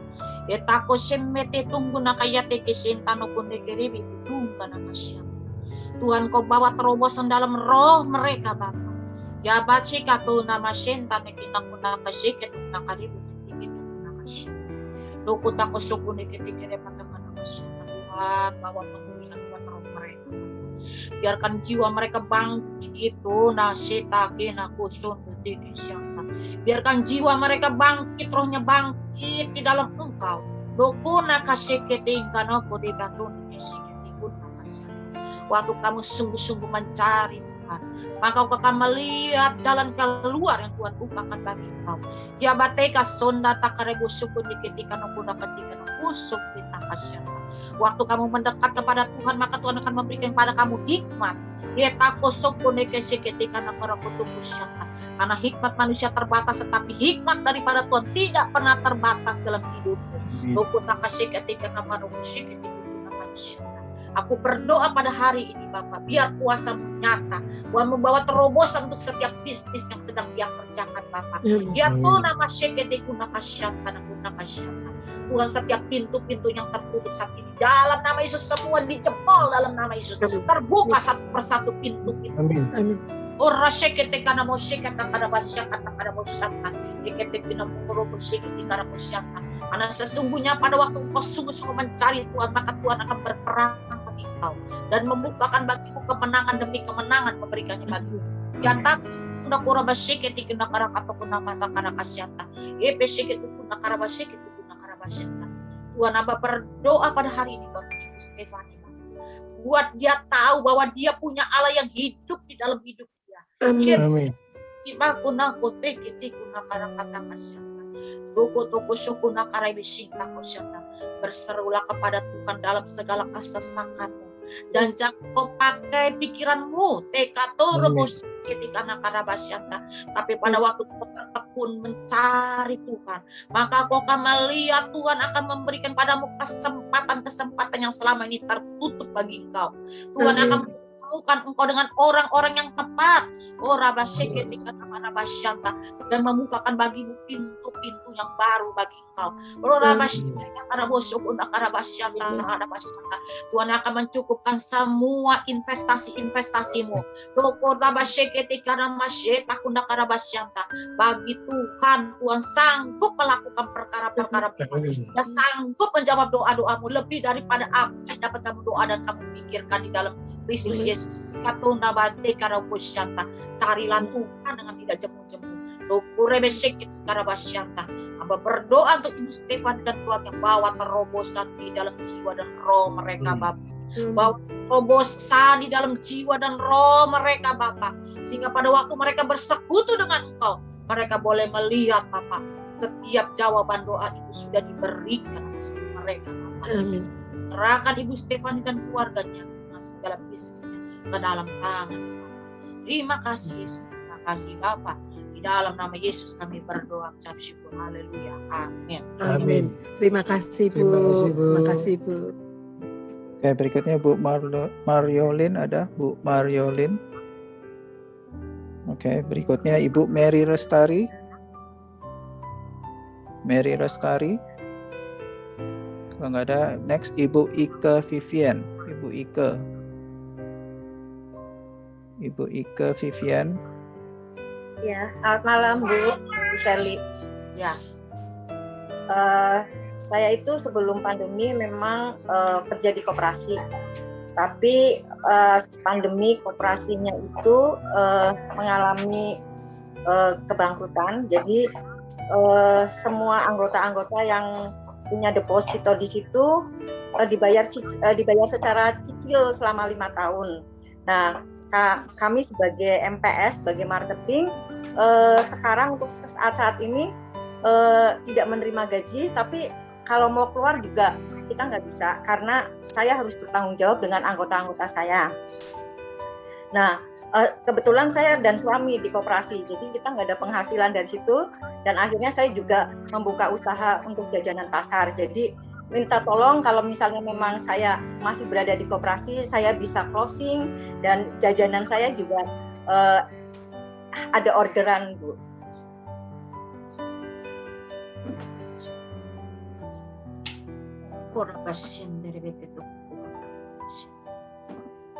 Etako semete tunggu nakayate kesintano kunde keribi tunggu nakasya. Tuhan Kau bawa terobosan dalam roh mereka Bapak. Ya baci katu nama senta mekina kuna kasih ketu nakaribu ketu nakasya. Doku tako suku nekete patakan nakasya. Tuhan bawa pemulihan buat roh mereka. Biarkan jiwa mereka bangkit itu nasita kena kusun dikisianta. Biarkan jiwa mereka bangkit, rohnya bangkit di dalam Engkau. Dokuna kasih ketingkan aku di batun kesiketipun makasih. Waktu kamu sungguh-sungguh mencari Tuhan, maka Kau akan melihat jalan keluar yang Tuhan bukakan bagi Kau. Ya bateka sonda takarebu suku diketikan aku naketikan kusuk di takasya. Waktu kamu mendekat kepada Tuhan, maka Tuhan akan memberikan kepada kamu hikmat. Karena hikmat manusia terbatas, tetapi hikmat daripada Tuhan tidak pernah terbatas dalam hidupmu. Aku berdoa pada hari ini Bapak, biar kuasa nyata, Tuhan membawa terobosan untuk setiap bisnis yang sedang Dia kerjakan Bapak. Ya Tuhan nama syeketiku nakasyanta nakunasyanta. Tuhan setiap pintu-pintu yang tertutup saat ini dalam nama Yesus semua dijebol dalam nama Yesus. Terbuka satu persatu pintu-pintu. Amin. Ora syekete kana mo syekete kana basya kata kana mo syanta. Ikete kina mukuro syekete kana mo syanta. Karena sesungguhnya pada waktu engkau sungguh-sungguh mencari Tuhan, maka Tuhan akan berperang bagi engkau dan membukakan bagimu kemenangan demi kemenangan, memberikannya bagimu. Ya tak sudah kura basyekete kina kana kata kuna mata kana kasyanta. Epe syekete kuna kana basyekete. Tuhan Abba berdoa pada hari ini buat Ibu Stefani, buat dia tahu bahwa dia punya Allah yang hidup di dalam hidup dia. Amin. Berserulah kepada Tuhan dalam segala kesesakanmu dan jangan kau pakai pikiranmu tapi pada waktu kau tertekun mencari Tuhan, maka kau akan melihat Tuhan akan memberikan padamu kesempatan-kesempatan yang selama ini tertutup bagi engkau. Tuhan akan menemukan engkau dengan orang-orang yang tepat, dan membukakan bagimu pintu-pintu yang baru bagi engkau. Tuhan akan mencukupkan semua investasi-investasimu. Bagi Tuhan sanggup melakukan perkara-perkara dan sanggup menjawab doa-doamu lebih daripada apa yang dapat kamu doa dan kamu pikirkan di dalam Kristus Yesus. Carilah Tuhan dengan tidak jemu-jemu. Hamba berdoa untuk Ibu Stefani dan keluarga, bawa terobosan di dalam jiwa dan roh mereka Bapak. Bawa terobosan di dalam jiwa dan roh mereka Bapak, sehingga pada waktu mereka bersekutu dengan Engkau, mereka boleh melihat Bapak, setiap jawaban doa itu sudah diberikan atas mereka Bapak. Serahkan Ibu Stefani dan keluarganya dengan segala bisnisnya ke dalam tangan Bapak. Terima kasih Yesus, terima kasih Bapak. Di dalam nama Yesus kami berdoa, ucap syukur. Haleluya. Amin. Amin. Terima kasih Bu. Terima kasih Bu. Oke, berikutnya Bu Mariolin ada, Bu Mariolin. Oke, berikutnya Ibu Mary Restari. Mary Restari. Kalau nggak ada, next Ibu Ike Vivian. Ibu Ike. Ibu Ike Vivian. Ya, selamat malam Bu Shirley. Ya, saya itu sebelum pandemi memang kerja di koperasi, tapi pandemi koperasinya itu mengalami kebangkrutan. Jadi semua anggota-anggota yang punya deposito di situ dibayar secara cicil selama 5 tahun. Nah, kami sebagai MPS, sebagai marketing, sekarang untuk saat ini tidak menerima gaji, tapi kalau mau keluar juga kita nggak bisa karena saya harus bertanggung jawab dengan anggota-anggota saya. Nah, kebetulan saya dan suami di koperasi, jadi kita nggak ada penghasilan dari situ, dan akhirnya saya juga membuka usaha untuk jajanan pasar. Jadi minta tolong kalau misalnya memang saya masih berada di koperasi, saya bisa closing, dan jajanan saya juga ada orderan, Bu. Kurang pasien dari begitu.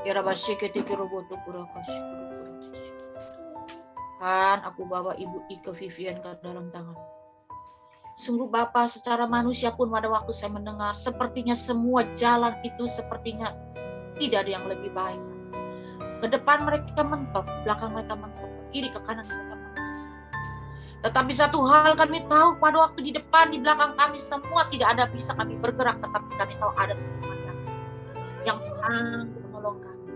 Kira basi ketika robotu kurakasi. Kan aku bawa Ibu Ika Vivian ke dalam tangan. Sungguh Bapak, secara manusia pun pada waktu saya mendengar, sepertinya semua jalan itu sepertinya tidak ada yang lebih baik. Ke depan mereka mentok, ke belakang mereka mentok, ke kiri, ke kanan mereka mentok. Tetapi satu hal kami tahu, pada waktu di depan, di belakang kami semua tidak ada bisa kami bergerak, tetapi kami tahu ada Tuhan yang sanggup menolong kami.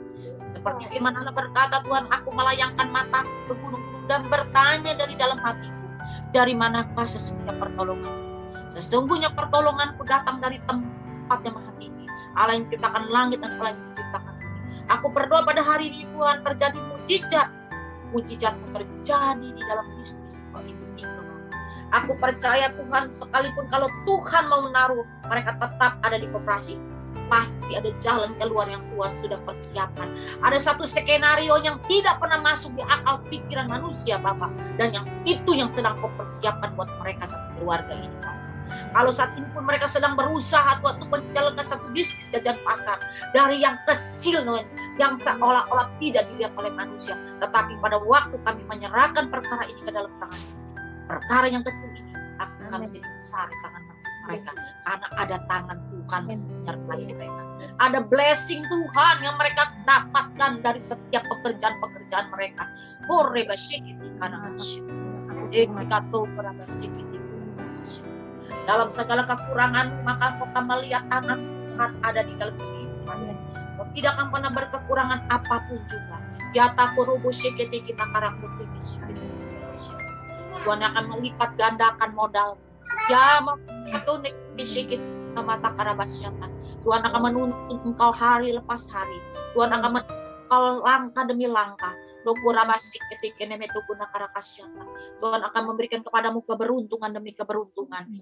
Seperti firman Allah berkata, Tuhan, aku melayangkan mataku ke gunung-gunung dan bertanya dari dalam hatiku, dari manakah sesungguhnya pertolongan? Sesungguhnya pertolonganku datang dari tempat yang maha tinggi, Allah yang menciptakan langit dan Allah yang menciptakan bumi. Aku berdoa pada hari ini, Tuhan, terjadi mujizat. Mujizat terjadi di dalam bisnis seperti ini. Aku percaya Tuhan, sekalipun kalau Tuhan mau menaruh mereka tetap ada di koperasi, pasti ada jalan keluar yang Tuhan sudah persiapkan. Ada satu skenario yang tidak pernah masuk di akal pikiran manusia, Bapak. Dan yang itu yang sedang kau persiapkan buat mereka satu keluarga ini, Bapak. Kalau saat ini pun mereka sedang berusaha untuk menjalankan satu bisnis jajan pasar. Dari yang kecil, yang seolah-olah tidak dilihat oleh manusia. Tetapi pada waktu kami menyerahkan perkara ini ke dalam tangan, perkara yang kecil ini akan menjadi besar di tangan mereka, karena ada tangan Tuhan menyertai mereka. Ada blessing Tuhan yang mereka dapatkan dari setiap pekerjaan-pekerjaan mereka. Dalam segala kekurangan, maka kau akan melihat tangan Tuhan ada di dalam kehidupan. Kau tidak akan pernah berkekurangan apapun juga. Tuhan akan melipat gandakan modal. Tuhan akan menuntun engkau hari lepas hari. Tuhan akan menuntun engkau langkah demi langkah. Tuhan akan memberikan kepadamu keberuntungan demi keberuntungan.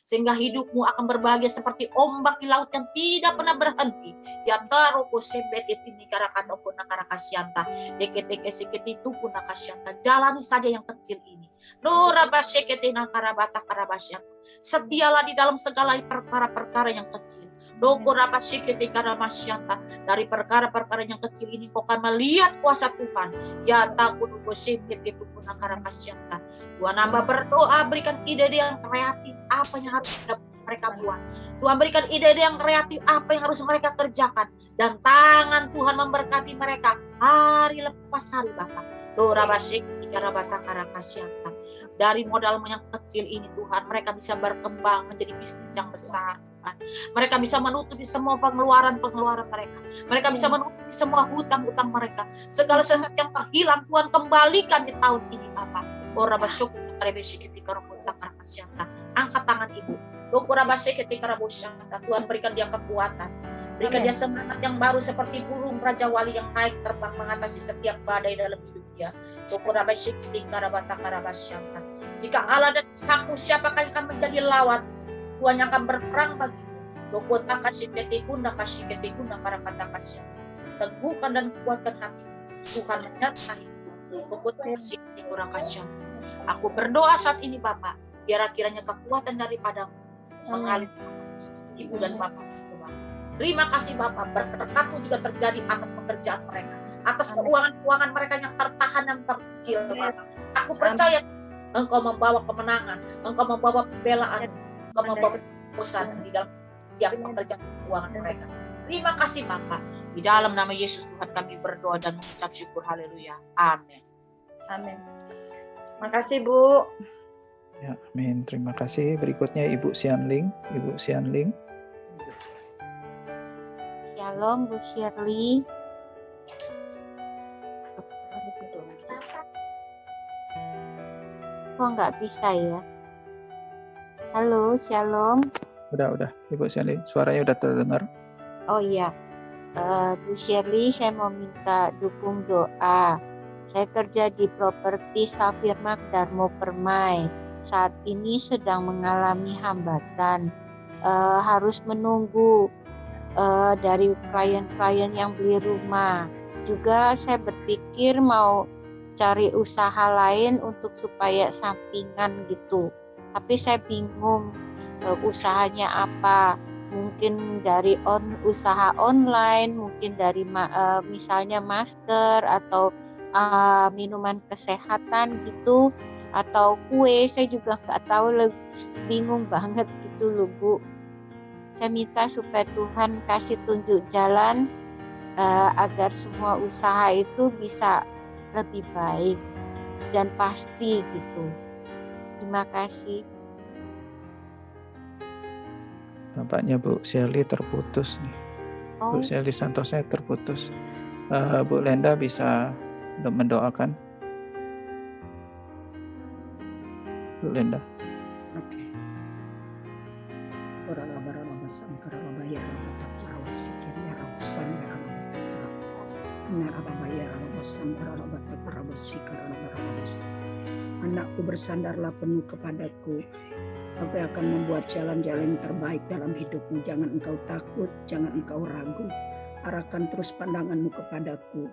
Sehingga hidupmu akan berbahagia seperti ombak di laut yang tidak pernah berhenti. Jalani saja yang kecil ini. Setialah di dalam segala perkara-perkara yang kecil. Dari perkara-perkara yang kecil ini kau akan melihat kuasa Tuhan. Tuhan hamba berdoa, berikan ide-ide yang kreatif apa yang harus mereka buat. Tuhan berikan ide-ide yang kreatif apa yang harus mereka kerjakan. Dan tangan Tuhan memberkati mereka hari lepas hari, Bapak. Dari modal yang kecil ini, Tuhan, mereka bisa berkembang menjadi bisnis yang besar. Mereka bisa menutupi semua pengeluaran-pengeluaran mereka. Mereka bisa menutupi semua hutang-hutang mereka. Segala sesuatu yang terhilang, Tuhan kembalikan di tahun ini, Bapak. Angkat tangan Ibu. Tuhan berikan dia kekuatan. Berikan dia semangat yang baru seperti burung Raja Wali yang naik terbang mengatasi setiap badai dalam hidup dia. Jika Allah dan Tuhanmu, siapakah yang akan menjadi lawan? Tuhan yang akan berperang bagimu. Teguhkan dan kuatkan hati. Tuhan menyertai. Aku berdoa saat ini, Bapak, biar kiranya kekuatan daripadamu mengalir Ibu dan Bapak. Terima kasih, Bapak. Berkat-Mu juga terjadi atas pekerjaan mereka, atas keuangan-keuangan mereka yang tertahan dan terkecil, Bapak. Aku percaya Engkau membawa kemenangan, Engkau membawa pembelaan, Engkau membawa keputusan di dalam setiap pekerjaan keuangan mereka. Terima kasih, Bapak. Di dalam nama Yesus Tuhan kami berdoa dan mengucap syukur. Haleluya. Amin. Amin. Makasih, Bu. Ya, amin. Terima kasih. Berikutnya Ibu Sianling. Ibu Sianling. Shalom Bu Shirley. Kok nggak bisa ya? Halo, Shalom. Udah. Ibu Sianling, suaranya udah terdengar. Oh iya, Bu Shirley, saya mau minta dukung doa. Saya kerja di properti Safirmak Darmo Permai. Saat ini sedang mengalami hambatan. Harus menunggu dari klien-klien yang beli rumah. Juga saya berpikir mau cari usaha lain untuk supaya sampingan gitu. Tapi saya bingung usahanya apa. Mungkin dari usaha online, mungkin dari misalnya masker atau minuman kesehatan gitu, atau kue. Saya juga nggak tahu, bingung banget gitu loh Bu. Saya minta supaya Tuhan kasih tunjuk jalan agar semua usaha itu bisa lebih baik dan pasti gitu. Terima kasih. Tampaknya Bu Shirley terputus nih. Oh. Bu Shirley Santosnya terputus. Bu Lenda bisa mendoakan? Bu Lenda. Oke. Anakku, bersandarlah penuh kepadaku. Aku akan membuat jalan-jalan yang terbaik dalam hidupmu. Jangan engkau takut, jangan engkau ragu. Arahkan terus pandanganmu kepadaku.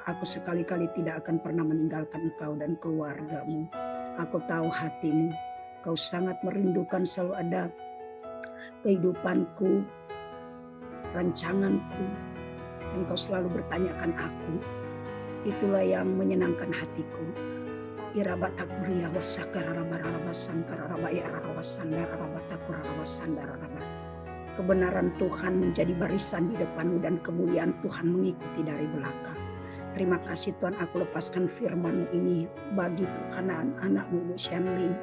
Aku sekali-kali tidak akan pernah meninggalkan engkau dan keluargamu. Aku tahu hatimu. Kau sangat merindukan selalu ada kehidupanku, rancanganku. Dan kau selalu bertanyakan aku. Itulah yang menyenangkan hatiku. Kebenaran Tuhan menjadi barisan di depanmu dan kemuliaan Tuhan mengikuti dari belakang. Terima kasih Tuhan, aku lepaskan firman ini bagi Tuhan anak-anakmu Bu Shanlin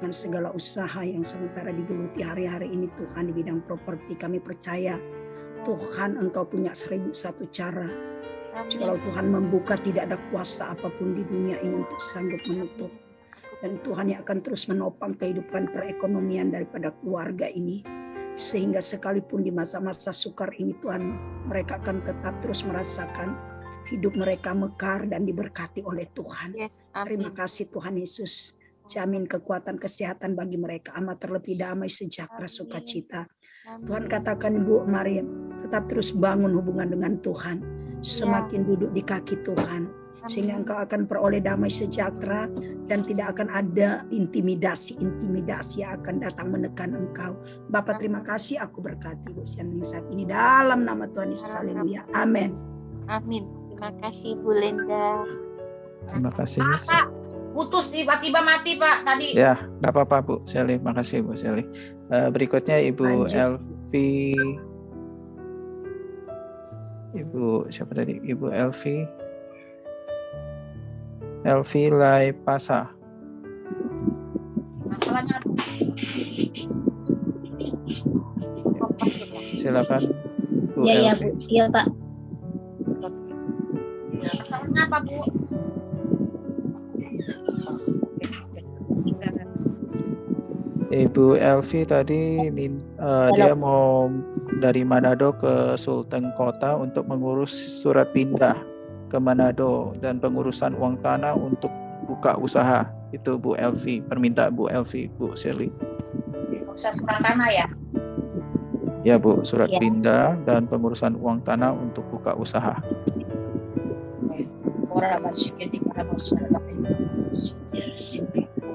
dan segala usaha yang sementara digeluti hari-hari ini Tuhan di bidang properti. Kami percaya Tuhan Engkau punya 1001 cara. Kalau Tuhan membuka, tidak ada kuasa apapun di dunia ini untuk sanggup menutup. Dan Tuhan yang akan terus menopang kehidupan perekonomian daripada keluarga ini. Sehingga sekalipun di masa-masa sukar ini Tuhan, mereka akan tetap terus merasakan hidup mereka mekar dan diberkati oleh Tuhan. Terima kasih Tuhan Yesus. Jamin kekuatan kesehatan bagi mereka. Amat terlebih damai, sejahtera, sukacita. Tuhan katakan Bu Maria, tetap terus bangun hubungan dengan Tuhan. Semakin duduk di kaki Tuhan, sehingga engkau akan peroleh damai sejahtera dan tidak akan ada intimidasi yang akan datang menekan engkau. Bapa, terima kasih, aku berkati Bu Shanlin saat ini dalam nama Tuhan Yesus. Haleluya. Amin. Amin. Terima kasih Bu Lenda. Terima kasih. Pak, putus tiba-tiba mati Pak tadi. Ya, nggak apa-apa Bu Shirley. Makasih Bu Shirley. Berikutnya Ibu Elvi. Ibu siapa tadi? Ibu Elvi Laipasa. Masalahnya Silakan Bu ya, Elvi. Ya Bu, iya Pak. Masalahnya apa Bu? Ibu Elvi tadi dia mau dari Manado ke Sultan Kota untuk mengurus surat pindah ke Manado dan pengurusan uang tanah untuk buka usaha. Itu Bu Elvi, permintaan Bu Elvi, Bu Shirley. Urusan surat tanah ya? Ya Bu, surat pindah dan pengurusan uang tanah untuk buka usaha.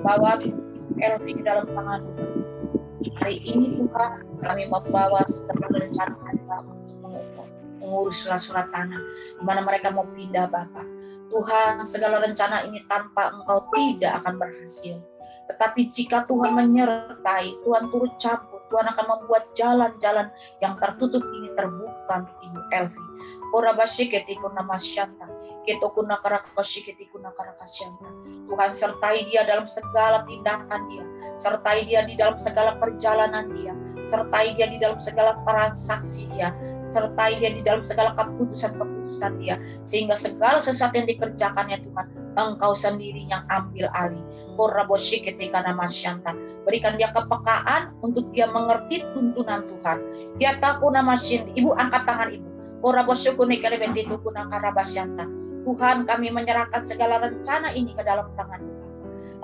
Bawa Elvi ke dalam tangan. Hari ini Tuhan kami membawa setelah rencana mengurus surat-surat tanah di mana mereka mau pindah Bapak. Tuhan, segala rencana ini tanpa Engkau tidak akan berhasil. Tetapi jika Tuhan menyertai, Tuhan turut campur, Tuhan akan membuat jalan-jalan yang tertutup ini terbuka untuk Ibu Elvi. Tuhan sertai dia dalam segala tindakan dia, sertai dia di dalam segala perjalanan dia, sertai dia di dalam segala transaksi dia, sertai dia di dalam segala keputusan-keputusan dia, sehingga segala sesuatu yang dikerjakannya Tuhan, Engkau sendiri yang ambil alih. Berikan dia kepekaan untuk dia mengerti tuntunan Tuhan. Dia tahu nama Ibu, angkat tangan Ibu. Tuhan, kami menyerahkan segala rencana ini ke dalam tangan Tuhan.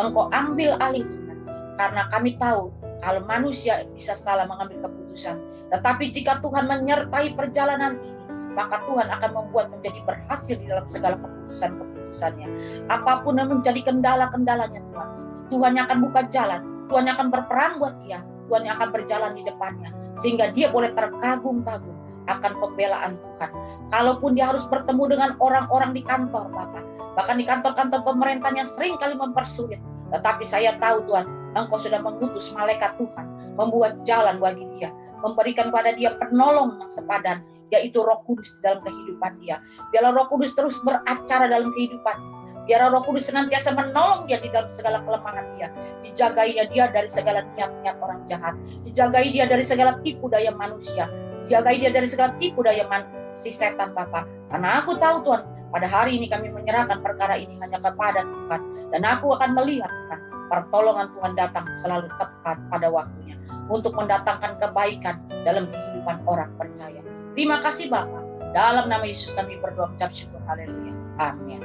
Engkau ambil alih Tuhan, karena kami tahu kalau manusia bisa salah mengambil keputusan, tetapi jika Tuhan menyertai perjalanan ini, maka Tuhan akan membuat menjadi berhasil di dalam segala keputusan-keputusannya. Apapun yang menjadi kendala-kendalanya Tuhan, Tuhan yang akan buka jalan, Tuhan yang akan berperan buat dia, Tuhan yang akan berjalan di depannya, sehingga dia boleh terkagum-kagum akan pembelaan Tuhan. Kalaupun dia harus bertemu dengan orang-orang di kantor Bapak, bahkan di kantor-kantor pemerintahan yang sering kali mempersulit, tetapi saya tahu Tuhan, Engkau sudah mengutus malaikat Tuhan, membuat jalan bagi dia, memberikan pada dia penolong yang sepadan, yaitu Roh Kudus dalam kehidupan dia. Biarlah Roh Kudus terus beracara dalam kehidupan. Biarlah Roh Kudus senantiasa menolong dia di dalam segala kelemahan dia. Dijagainya dia dari segala niat-niat orang jahat. Dijagai dia dari segala tipu daya manusia. Dijagai dia dari segala tipu daya si setan Bapa. Karena aku tahu Tuhan, pada hari ini kami menyerahkan perkara ini hanya kepada Tuhan. Dan aku akan melihat Tuhan, pertolongan Tuhan datang selalu tepat pada waktunya. Untuk mendatangkan kebaikan dalam kehidupan orang percaya. Terima kasih Bapa. Dalam nama Yesus kami berdoa mengucap syukur. Haleluya. Amin.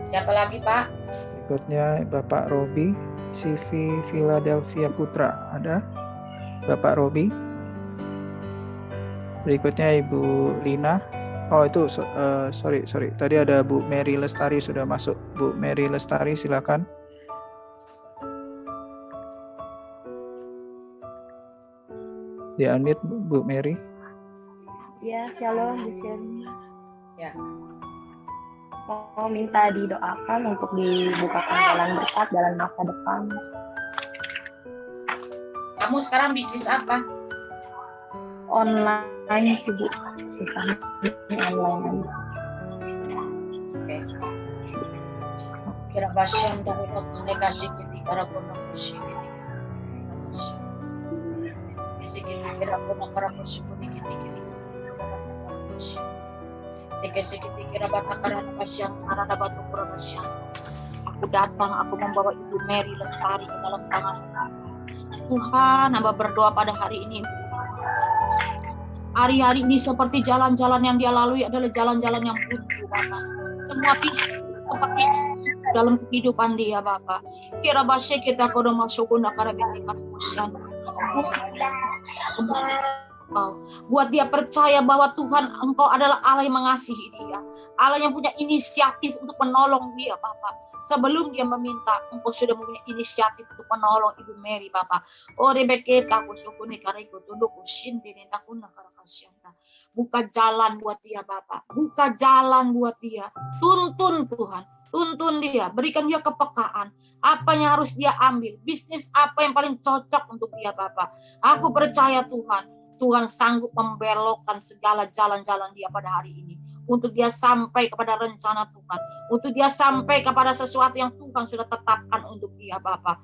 Siapa lagi Pak? Berikutnya Bapak Robi, CV Philadelphia Putra. Ada Bapak Robi. Berikutnya Ibu Lina. Oh itu sorry. Tadi ada Bu Mary Lestari sudah masuk. Bu Mary Lestari silakan. Di unmute Bu Mary. Ya, shalom Bu Sherly. Ya. Mau minta didoakan untuk dibukakan jalan berkat dalam masa depan. Kamu sekarang bisnis apa? Online sih Bu. Online. Oke. Kira pasien dari komunikasi ketika komunikasi. Bisi kita kira komunikasi kita. Aku datang, aku membawa Ibu Mary Lestari ke dalam tangan Tuhan. Hamba berdoa pada hari ini. Hari-hari ini seperti jalan-jalan yang dia lalui adalah jalan-jalan yang buntu, Bapak. Semua pisau seperti dalam kehidupan dia, Bapak. Kira basya kita kodo masuk guna karabetikan usian. Buat dia percaya bahwa Tuhan Engkau adalah Allah yang mengasihi dia, Allah yang punya inisiatif untuk menolong dia Bapak. Sebelum dia meminta, Engkau sudah mempunyai inisiatif untuk menolong Ibu Mary Bapak. Oh Rebeketa kusukuni kariko tunduku shindini takuna karakasyanta. Buka jalan buat dia Bapak, buka jalan buat dia. Tuntun Tuhan, tuntun dia, berikan dia kepekaan. Apa yang harus dia ambil, bisnis apa yang paling cocok untuk dia Bapak. Aku percaya Tuhan sanggup membelokkan segala jalan-jalan dia pada hari ini. Untuk dia sampai kepada rencana Tuhan. Untuk dia sampai kepada sesuatu yang Tuhan sudah tetapkan untuk dia Bapak.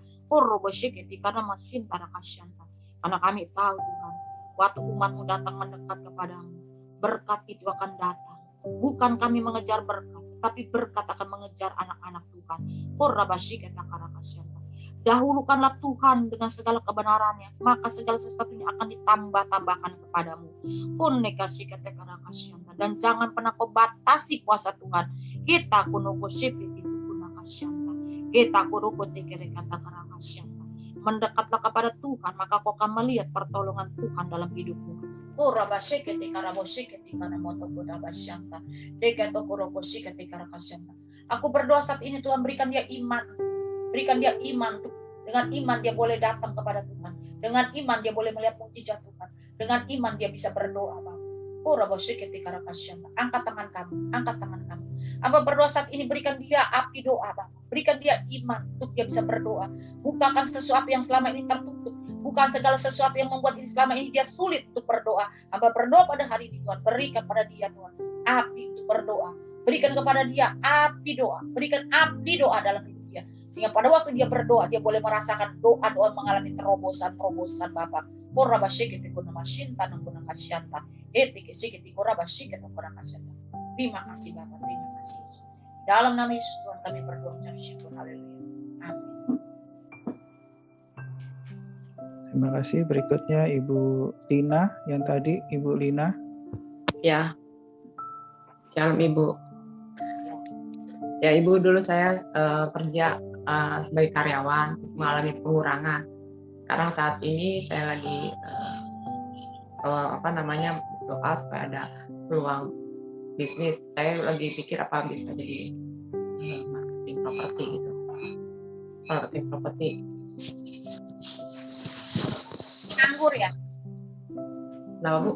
Karena kami tahu Tuhan, waktu umat-Mu datang mendekat kepadamu, berkat itu akan datang. Bukan kami mengejar berkat, tetapi berkat akan mengejar anak-anak Tuhan. Dahulukanlah Tuhan dengan segala kebenarannya, maka segala sesuatunya akan ditambah-tambahkan kepadamu. Dan jangan pernah kau batasi kuasa Tuhan. Kita mendekatlah kepada Tuhan, maka kau akan melihat pertolongan Tuhan dalam hidupmu. Aku berdoa saat ini Tuhan berikan dia iman. Berikan dia iman. Dengan iman dia boleh datang kepada Tuhan. Dengan iman dia boleh melihat mukjizat Tuhan. Dengan iman dia bisa berdoa. Angkat tangan kamu. Angkat tangan kamu. Amba berdoa saat ini berikan dia api doa Bapak. Berikan dia iman untuk dia bisa berdoa. Bukakan sesuatu yang selama ini tertutup. Bukan segala sesuatu yang membuat ini selama ini dia sulit untuk berdoa. Hamba berdoa pada hari ini Tuhan. Berikan pada dia Tuhan api untuk berdoa. Berikan kepada dia api doa. Berikan api doa dalam hidup dia. Sehingga pada waktu dia berdoa, dia boleh merasakan doa-doa mengalami terobosan-terobosan Bapa. Terima kasih Bapa, terima kasih Yesus. Dalam nama Yesus Tuhan kami berdoa ucap syukur. Haleluya. Amin. Terima kasih. Berikutnya Ibu Lina yang tadi, Ibu Lina. Ya, shalom Ibu. Ya Ibu, dulu saya kerja sebagai karyawan, mengalami pengurangan. Sekarang saat ini saya lagi doa supaya ada peluang bisnis. Saya lagi pikir apa bisa jadi marketing properti gitu. Marketing properti. Nganggur ya? Kenapa Bu?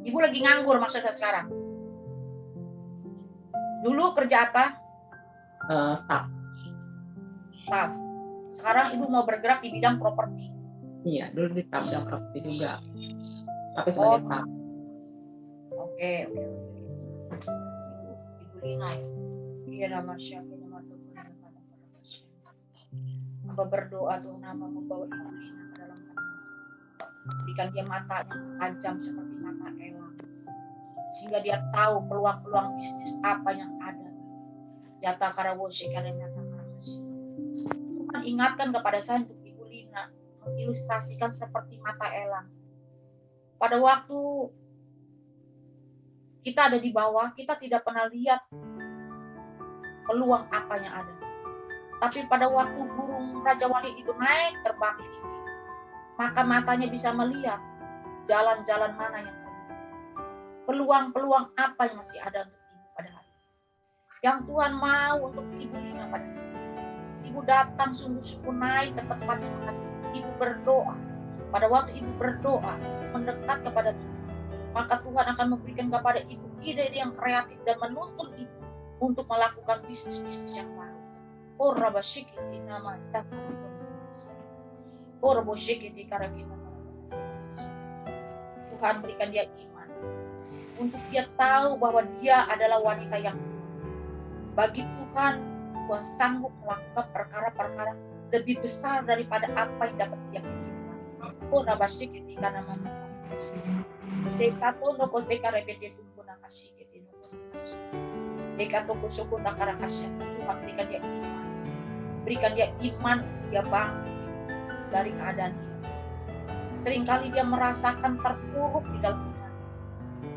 Ibu lagi nganggur maksudnya sekarang? Dulu kerja apa? Staff. Sekarang Ibu mau bergerak di bidang properti. Iya, dulu di bidang properti juga. Tapi sebagai staff. Oke. Ibu Lina. Iya nama siapa nama Tuhan. Hamba berdoa Tuhan nama membawa Ibu Lina ke dalam hati. Berikan dia mata yang tajam seperti mata elang. Sehingga dia tahu peluang-peluang bisnis apa yang ada. Jata karawoshi kalian nyata karawoshi. Tuhan ingatkan kepada saya untuk Ibu Lina mengilustrasikan seperti mata elang. Pada waktu kita ada di bawah, kita tidak pernah lihat peluang apa yang ada. Tapi pada waktu burung Raja Wali itu naik terbang tinggi, maka matanya bisa melihat jalan-jalan mana yang terbuka. Peluang-peluang apa yang masih ada untuk Ibu pada hari ini. Yang Tuhan mau untuk Ibu Lina pada hari ini. Ibu datang sungguh-sungguh naik ke tempat yang hati. Ibu berdoa. Pada waktu Ibu berdoa, mendekat kepada Tuhan, maka Tuhan akan memberikan kepada Ibu ide-ide yang kreatif dan menuntun Ibu untuk melakukan bisnis-bisnis yang baru. Tuhan berikan dia iman untuk dia tahu bahwa dia adalah wanita yang bagi Tuhan, Tuhan sanggup melakukan perkara-perkara lebih besar daripada apa yang dapat dia pikirkan. Tuhan berikan dia iman. Berikan dia iman, dia bangkit dari keadaan dia. Seringkali dia merasakan terpuruk di dalam iman.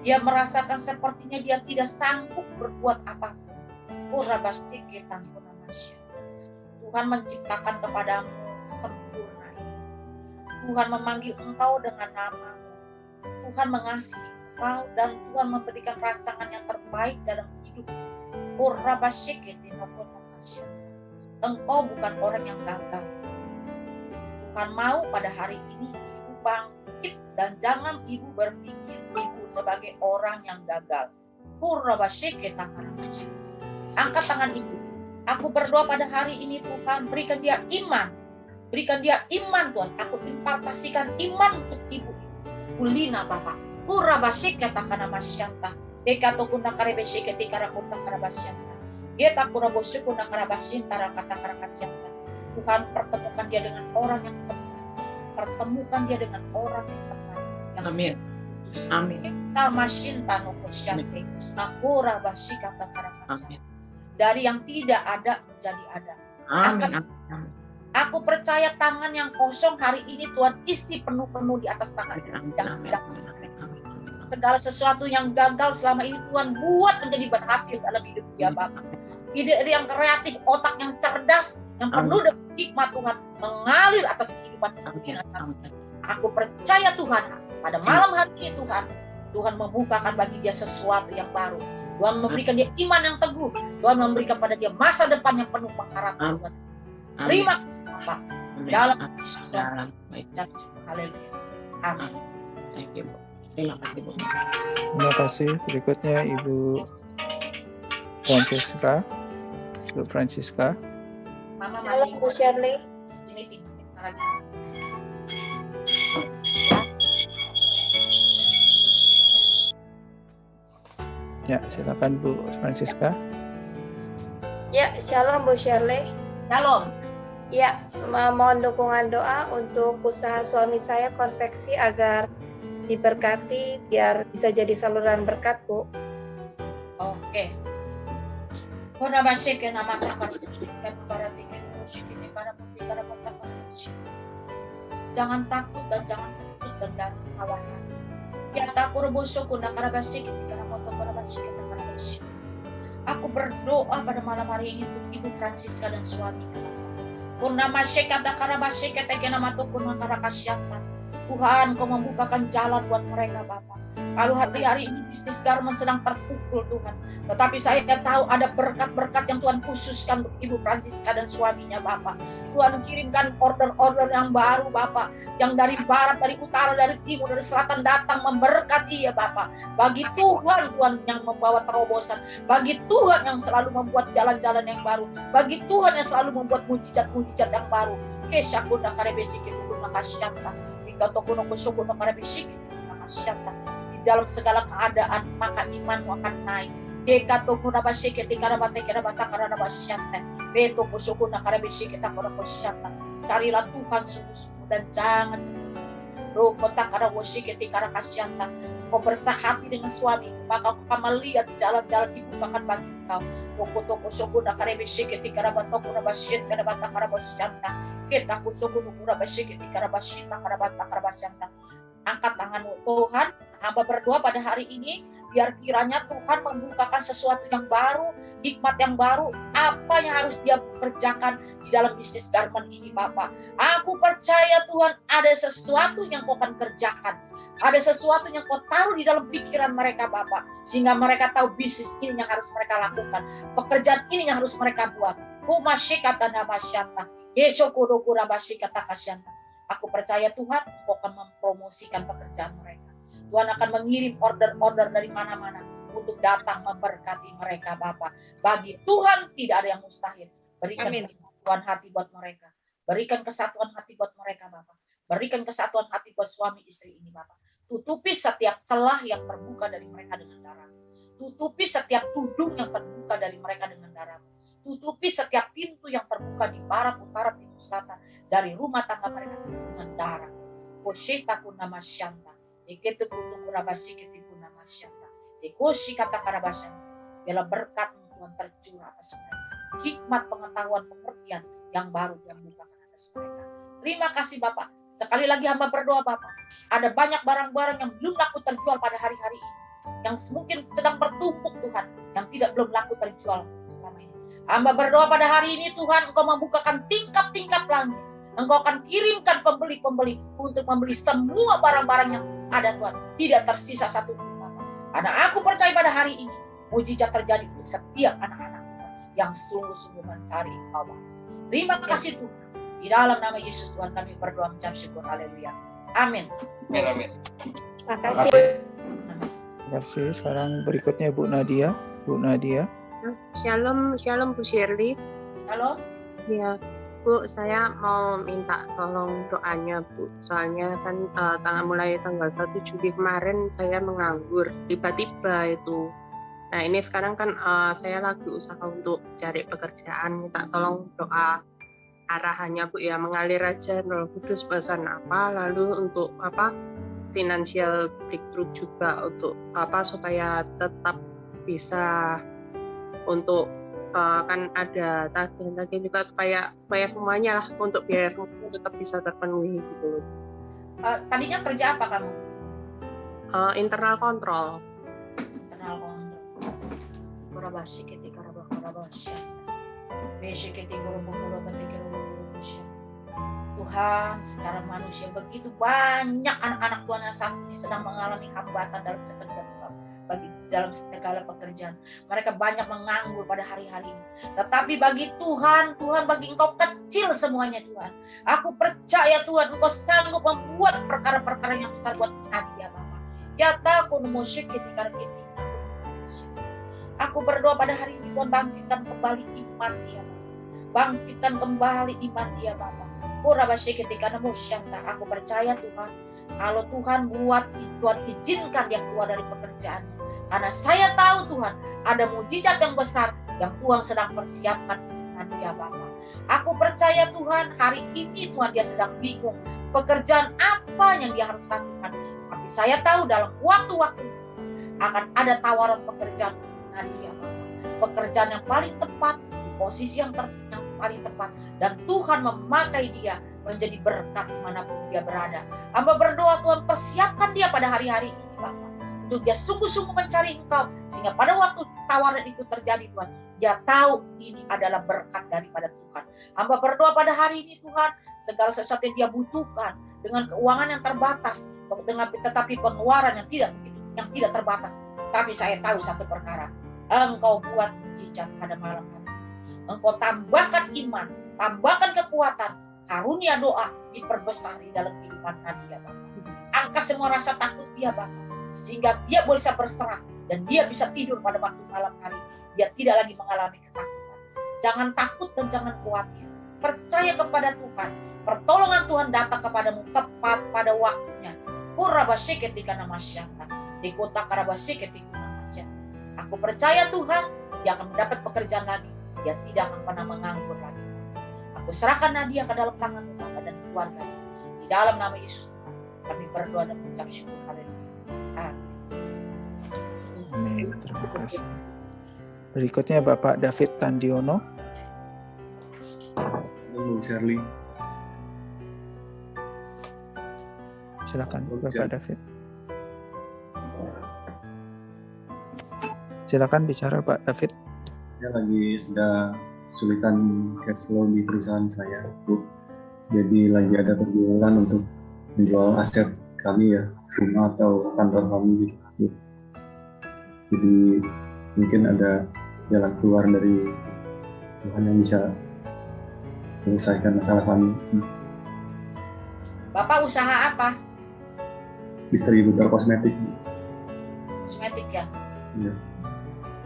Dia merasakan sepertinya dia tidak sanggup berbuat apapun. Tuhan menciptakan kepadamu sempurna. Tuhan memanggil engkau dengan nama. Tuhan mengasihi engkau dan Tuhan memberikan rancangan yang terbaik dalam hidup. Engkau bukan orang yang gagal. Tuhan mau pada hari ini Ibu bangkit dan jangan Ibu berpikir Ibu sebagai orang yang gagal. Angkat tangan Ibu. Aku berdoa pada hari ini Tuhan berikan dia iman. Berikan dia iman Tuhan. Aku impartasikan iman untuk Ibu Lina Bapak. Kurabasik katakan nama syanta. Dekatokuna karebesik ketika rakunta karabasyanta. Kita kurabosukuna karabasyanta rakata karakasyanta. Tuhan pertemukan dia dengan orang yang tepat. Pertemukan dia dengan orang yang tepat. Amin. Amin. Kita masyinta nukusyante. Nakura basika kakarakasyanta. Dari yang tidak ada menjadi ada. Amin. Aku percaya tangan yang kosong hari ini Tuhan isi penuh-penuh di atas tangan. Segala sesuatu yang gagal selama ini Tuhan buat menjadi berhasil dalam hidup dia Bapak. Ide-ide yang kreatif, otak yang cerdas, yang penuh dengan hikmat Tuhan mengalir atas kehidupan kita. Aku percaya Tuhan pada malam hari ini Tuhan membukakan bagi dia sesuatu yang baru. Tuhan memberikan dia iman yang teguh. Tuhan memberikan pada dia masa depan yang penuh pengharapan Tuhan. Terima kasih Bapak. Dalam haleluya. Amin. Thank you, Bu. Terima kasih, Bu. Terima kasih. Berikutnya Ibu Francisca. Ibu Francisca. Mama masih Bu Shirley. Ini Ya, silakan Bu Francisca. Ya, shalom Bu Shirley. Shalom. Ya, mohon dukungan doa untuk usaha suami saya konveksi agar diberkati biar bisa jadi saluran berkat, Bu. Oke. Jangan takut dan jangan takut dan jangan khawatir. Ya takut bosoku nakarabasi karena moto karabasi nakarabasi. Aku berdoa pada malam hari ini untuk Ibu Francisca dan suaminya. Purnama syekata karabasi ketegena matu purna karakasyata. Tuhan, Kau membukakan jalan buat mereka, Bapak. Kalau hari-hari ini bisnis garment sedang terpukul, Tuhan. Tetapi saya tahu ada berkat-berkat yang Tuhan khususkan untuk Ibu Francisca dan suaminya, Bapak. Tuhan kirimkan order-order yang baru, Bapak. Yang dari barat, dari utara, dari timur, dari selatan datang memberkati ya, Bapak. Bagi Tuhan, Tuhan yang membawa terobosan. Bagi Tuhan yang selalu membuat jalan-jalan yang baru. Bagi Tuhan yang selalu membuat mujizat-mujizat yang baru. Kesakunda karebesiki tukuna kasyanta. Ikatokuno kusukuno karebesiki tukuna kasyanta. Dalam segala keadaan maka imanmu akan naik. Dekatokuna basike tikarabate kerabata karana basyanta. Beto kusukuna karabesike takara basyanta. Carilah Tuhan sungguh-sungguh dan jangan sungguh-sungguh. Rokota karawosike tikara kasyanta. Kau bersahati dengan suami, maka kau akan melihat jalan-jalan dibukakan bagi kau. Rokoto kusukuna karebesike tikarabata kurabasyanta karabata karabasyanta. Kita kusukuna kurabasike tikarabasyanta karabata karabasyanta. Angkat tanganmu, Tuhan. Hamba berdoa pada hari ini, biar kiranya Tuhan membukakan sesuatu yang baru, hikmat yang baru, apa yang harus dia kerjakan di dalam bisnis garment ini, Bapak. Aku percaya Tuhan ada sesuatu yang Kau akan kerjakan. Ada sesuatu yang Kau taruh di dalam pikiran mereka, Bapak. Sehingga mereka tahu bisnis ini yang harus mereka lakukan. Pekerjaan ini yang harus mereka buat. Kumasyikata namasyata. Yesokudokurabashikata kasyanta. Aku percaya Tuhan, Kau akan mempromosikan pekerjaan mereka. Tuhan akan mengirim order-order dari mana-mana untuk datang memberkati mereka, Bapak. Bagi Tuhan tidak ada yang mustahil. Berikan kesatuan hati buat mereka. Berikan kesatuan hati buat mereka, Bapak. Berikan kesatuan hati buat suami istri ini, Bapak. Tutupi setiap celah yang terbuka dari mereka dengan darah. Tutupi setiap tudung yang terbuka dari mereka dengan darah. Tutupi setiap pintu yang terbuka di barat, utara, timur, selatan dari rumah tangga mereka dengan darah. Koshetaku nama syanta. Iketu kutu kurabasi ketipu nama syanta. Ekoshi kata karabasan. Bila berkat Tuhan tercurah atas mereka. Hikmat pengetahuan pengertian yang baru yang bukakan atas mereka. Terima kasih Bapak. Sekali lagi hamba berdoa Bapak. Ada banyak barang-barang yang belum laku terjual pada hari-hari ini. Yang mungkin sedang bertumpuk Tuhan. Yang tidak belum laku terjual selama ini. Hamba berdoa pada hari ini Tuhan Engkau membukakan tingkap-tingkap langit. Engkau akan kirimkan pembeli-pembeli untuk membeli semua barang-barang yang ada Tuhan. Tidak tersisa satu pun Bapak. Karena aku percaya pada hari ini mujizat terjadi untuk setiap anak-anak Tuhan yang sungguh-sungguh mencari Engkau Bapak. Terima kasih Tuhan. Di dalam nama Yesus Tuhan kami berdoa mengucap syukur. Haleluya. Amin. Amin. Terima kasih. Terima kasih. Sekarang berikutnya Bu Nadia. Bu Nadia. Shalom Bu Shirley. Halo. Ya, Bu, saya mau minta tolong doanya, Bu. Soalnya kan mulai tanggal 1 Juli kemarin saya menganggur tiba-tiba itu. Nah, ini sekarang kan saya lagi usaha untuk cari pekerjaan. Minta tolong doa arahannya, Bu, ya, mengalir aja Roh Kudus bahasan apa, lalu untuk apa? Financial breakthrough juga untuk apa supaya tetap bisa untuk kan ada tagihan-tagihan juga supaya semuanya lah untuk biaya semuanya tetap bisa terpenuhi gitu. Tadinya kerja apa kamu? Internal control. Internal control. Kurabasi ketika kurabasi. Besi ketika kurabasi. Tuhan, secara manusia begitu banyak anak-anak Tuhan yang saat ini sedang mengalami hambatan dalam dalam segala pekerjaan. Mereka banyak menganggur pada hari-hari ini. Tetapi bagi Tuhan bagi Engkau kecil semuanya Tuhan. Aku percaya Tuhan Engkau sanggup membuat perkara-perkara yang besar buat Nadia Bapak. Ya takun musik ketika kita. Aku berdoa pada hari ini Tuhan bangkitkan kembali iman dia Bapak. Bangkitkan kembali iman dia Bapak. Kurabasi ketika namusyanta. Aku percaya Tuhan. Kalau Tuhan buat Tuhan izinkan dia keluar dari pekerjaan. Karena saya tahu Tuhan, ada mujizat yang besar yang Tuhan sedang persiapkan dia Bapa. Aku percaya Tuhan, hari ini Tuhan dia sedang bingung pekerjaan apa yang dia harus lakukan. Tapi saya tahu dalam waktu-waktu akan ada tawaran pekerjaan dia Bapa. Pekerjaan yang paling tepat, di posisi yang paling tepat, dan Tuhan memakai dia menjadi berkat dimanapun dia berada. Hamba berdoa Tuhan persiapkan dia pada hari-hari ini Bapa, untuk dia sungguh-sungguh mencari Engkau, sehingga pada waktu tawaran itu terjadi Tuhan, dia tahu ini adalah berkat daripada Tuhan. Hamba berdoa pada hari ini Tuhan, segala sesuatu yang dia butuhkan dengan keuangan yang terbatas, tetapi pengeluaran yang tidak terbatas. Tapi saya tahu satu perkara, Engkau buat mujizat pada malam hari. Engkau tambahkan iman, tambahkan kekuatan, karunia doa diperbesar di dalam kehidupan Nadia Bapa. Angkat semua rasa takut dia Bapa, sehingga dia bisa berserah dan dia bisa tidur pada waktu malam hari. Dia tidak lagi mengalami ketakutan. Jangan takut dan jangan khawatir. Percaya kepada Tuhan. Pertolongan Tuhan datang kepadamu tepat pada waktunya. Kurabasi ketika namasyanta. Di kota Karabasi ketika namasyanta. Aku percaya Tuhan, dia akan mendapat pekerjaan lagi. Dia tidak akan pernah menganggur lagi. Aku serahkan Nadia ke dalam tangan Bapa dan keluarga. Di dalam nama Yesus kami berdoa dan mengucap syukur. Haleluya. Amin. Terima kasih. Berikutnya Bapak David Tandiono. Halo Shirley. Silakan Bapak David. Silakan bicara Pak David. Saya lagi sedang kesulitan cash flow di perusahaan saya, Bu. Jadi lagi ada perjuangan untuk menjual aset kami ya, rumah atau kantor kami gitu. Jadi mungkin ada jalan keluar dari Tuhan yang bisa menyelesaikan masalah kami. Bapak usaha apa? Distributor kosmetik. Kosmetik ya? Iya.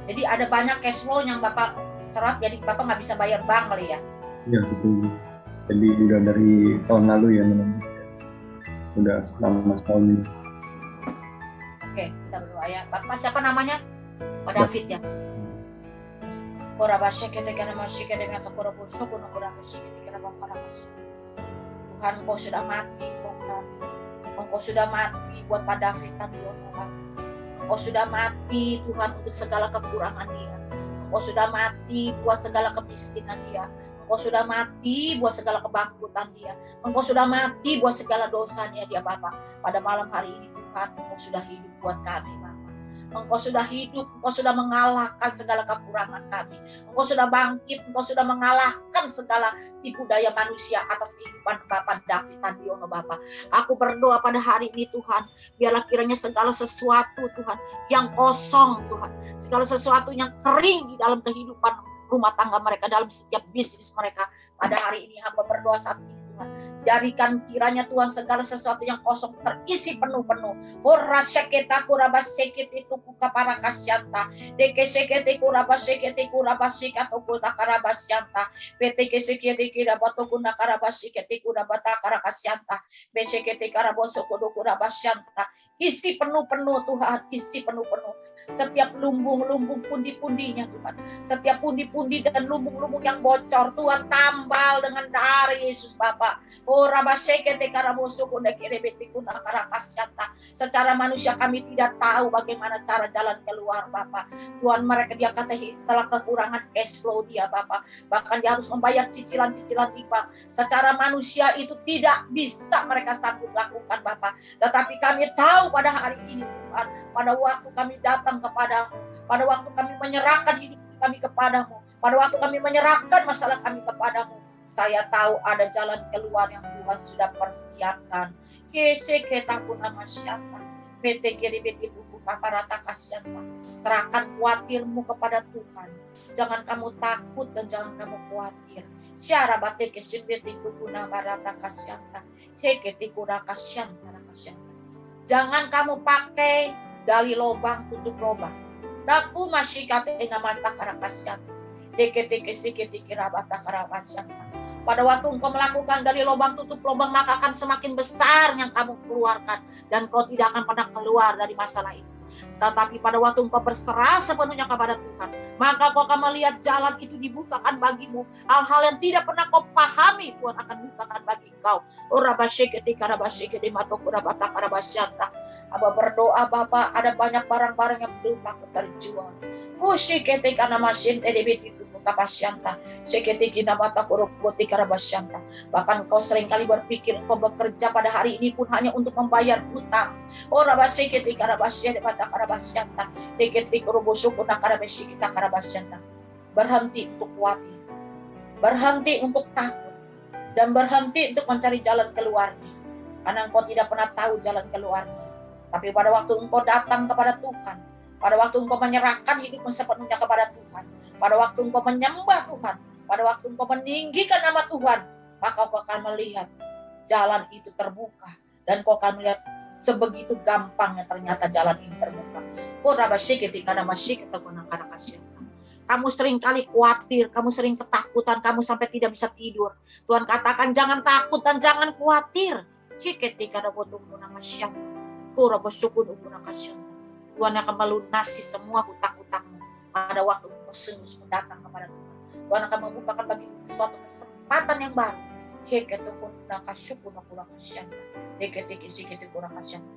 Jadi ada banyak cash flow yang Bapak serat, jadi Bapak nggak bisa bayar bank kali ya? Iya betul. Jadi udah dari tahun lalu ya memang. Udah selama setahun ini. Oke, kita berdoa ya. Bapak siapa namanya? Pak David ya? Tuhan, Engkau sudah mati, Tuhan. Engkau sudah mati buat Pak David Tandiono, Bapak. Engkau sudah mati, Tuhan, untuk segala kekurangan dia. Engkau sudah mati buat segala kemiskinan dia. Engkau sudah mati buat segala kebangkrutan dia. Engkau sudah mati buat segala dosanya dia, Bapak. Pada malam hari ini, Tuhan, Engkau sudah hidup buat kami, Bapak. Engkau sudah hidup, Engkau sudah mengalahkan segala kekurangan kami. Engkau sudah bangkit, Engkau sudah mengalahkan segala tipu daya manusia atas kehidupan Bapak David Tandiono, Bapak. Aku berdoa pada hari ini Tuhan, biarlah kiranya segala sesuatu Tuhan yang kosong Tuhan, segala sesuatu yang kering di dalam kehidupan rumah tangga mereka, dalam setiap bisnis mereka. Pada hari ini hamba berdoa saat ini Tuhan, jadikan kiranya Tuhan segala sesuatu yang kosong terisi penuh-penuh. Ora seketa kurabaseketi tuku kaparakasyanta. Deke seketi kurabaseketi kurabasikato kuta karabasyanta. Peteke seketi kirabato kuna karabasiketi kurabata karakasyanta. Beseketi karaboso kudu kurabasyanta. Isi penuh-penuh Tuhan, isi penuh-penuh. Setiap lumbung-lumbung pundi-pundinya Tuhan. Setiap pundi-pundi dan lumbung-lumbung yang bocor Tuhan tambal dengan darah Yesus Bapa. Oh rabasekete karaboso kuda kirebeti kuna karakasyanta. Secara manusia kami tidak tahu bagaimana cara jalan keluar Bapa. Tuhan, mereka dia kata telah kekurangan cash flow dia Bapa. Bahkan dia harus membayar cicilan-cicilan di bank. Secara manusia itu tidak bisa mereka sanggup lakukan Bapa. Tetapi kami tahu pada hari ini Tuhan, pada waktu kami datang kepadamu, pada waktu kami menyerahkan hidup kami kepadamu, pada waktu kami menyerahkan masalah kami kepadamu, saya tahu ada jalan keluar yang Tuhan sudah persiapkan. Serahkan khawatirmu kepada Tuhan. Jangan kamu takut dan jangan kamu khawatir. Jangan kamu pakai gali lubang tutup lubang. Naku masih kata mata karakasyan. Pada waktu engkau melakukan gali lubang tutup lubang, maka akan semakin besar yang kamu keluarkan dan kau tidak akan pernah keluar dari masalah itu. Tetapi pada waktu engkau berserah sepenuhnya kepada Tuhan, maka kau akan melihat jalan itu dibukakan bagimu. Hal-hal yang tidak pernah kau pahami, Tuhan akan bukakan bagi engkau. Abah berdoa, Bapak, ada banyak barang-barang yang belum laku terjual. Bahkan kau seringkali berpikir kau bekerja pada hari ini pun hanya untuk membayar hutang. Berhenti untuk khawatir, berhenti untuk takut, dan berhenti untuk mencari jalan keluarnya, karena engkau tidak pernah tahu jalan keluarnya. Tapi pada waktu engkau datang kepada Tuhan, pada waktu engkau menyerahkan hidupmu sepenuhnya kepada Tuhan, pada waktu engkau menyembah Tuhan, pada waktu engkau meninggikan nama Tuhan, maka kau akan melihat jalan itu terbuka, dan kau akan melihat sebegitu gampangnya ternyata jalan ini terbuka. Kamu sering kali khawatir, kamu sering ketakutan, kamu sampai tidak bisa tidur. Tuhan katakan jangan takut dan jangan khawatir. Tuhan akan melunasi semua hutang-hutangmu pada waktu engkau sungguh datang kepada Tuhan. Tuhan akan membukakan bagimu suatu kesempatan yang baru.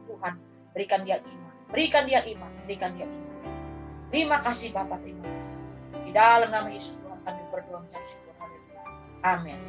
Tuhan, berikan dia iman, berikan dia iman, berikan dia iman. Terima kasih Bapak, terima kasih. Di dalam nama Yesus Tuhan kami berdoa dan syukur. Amin.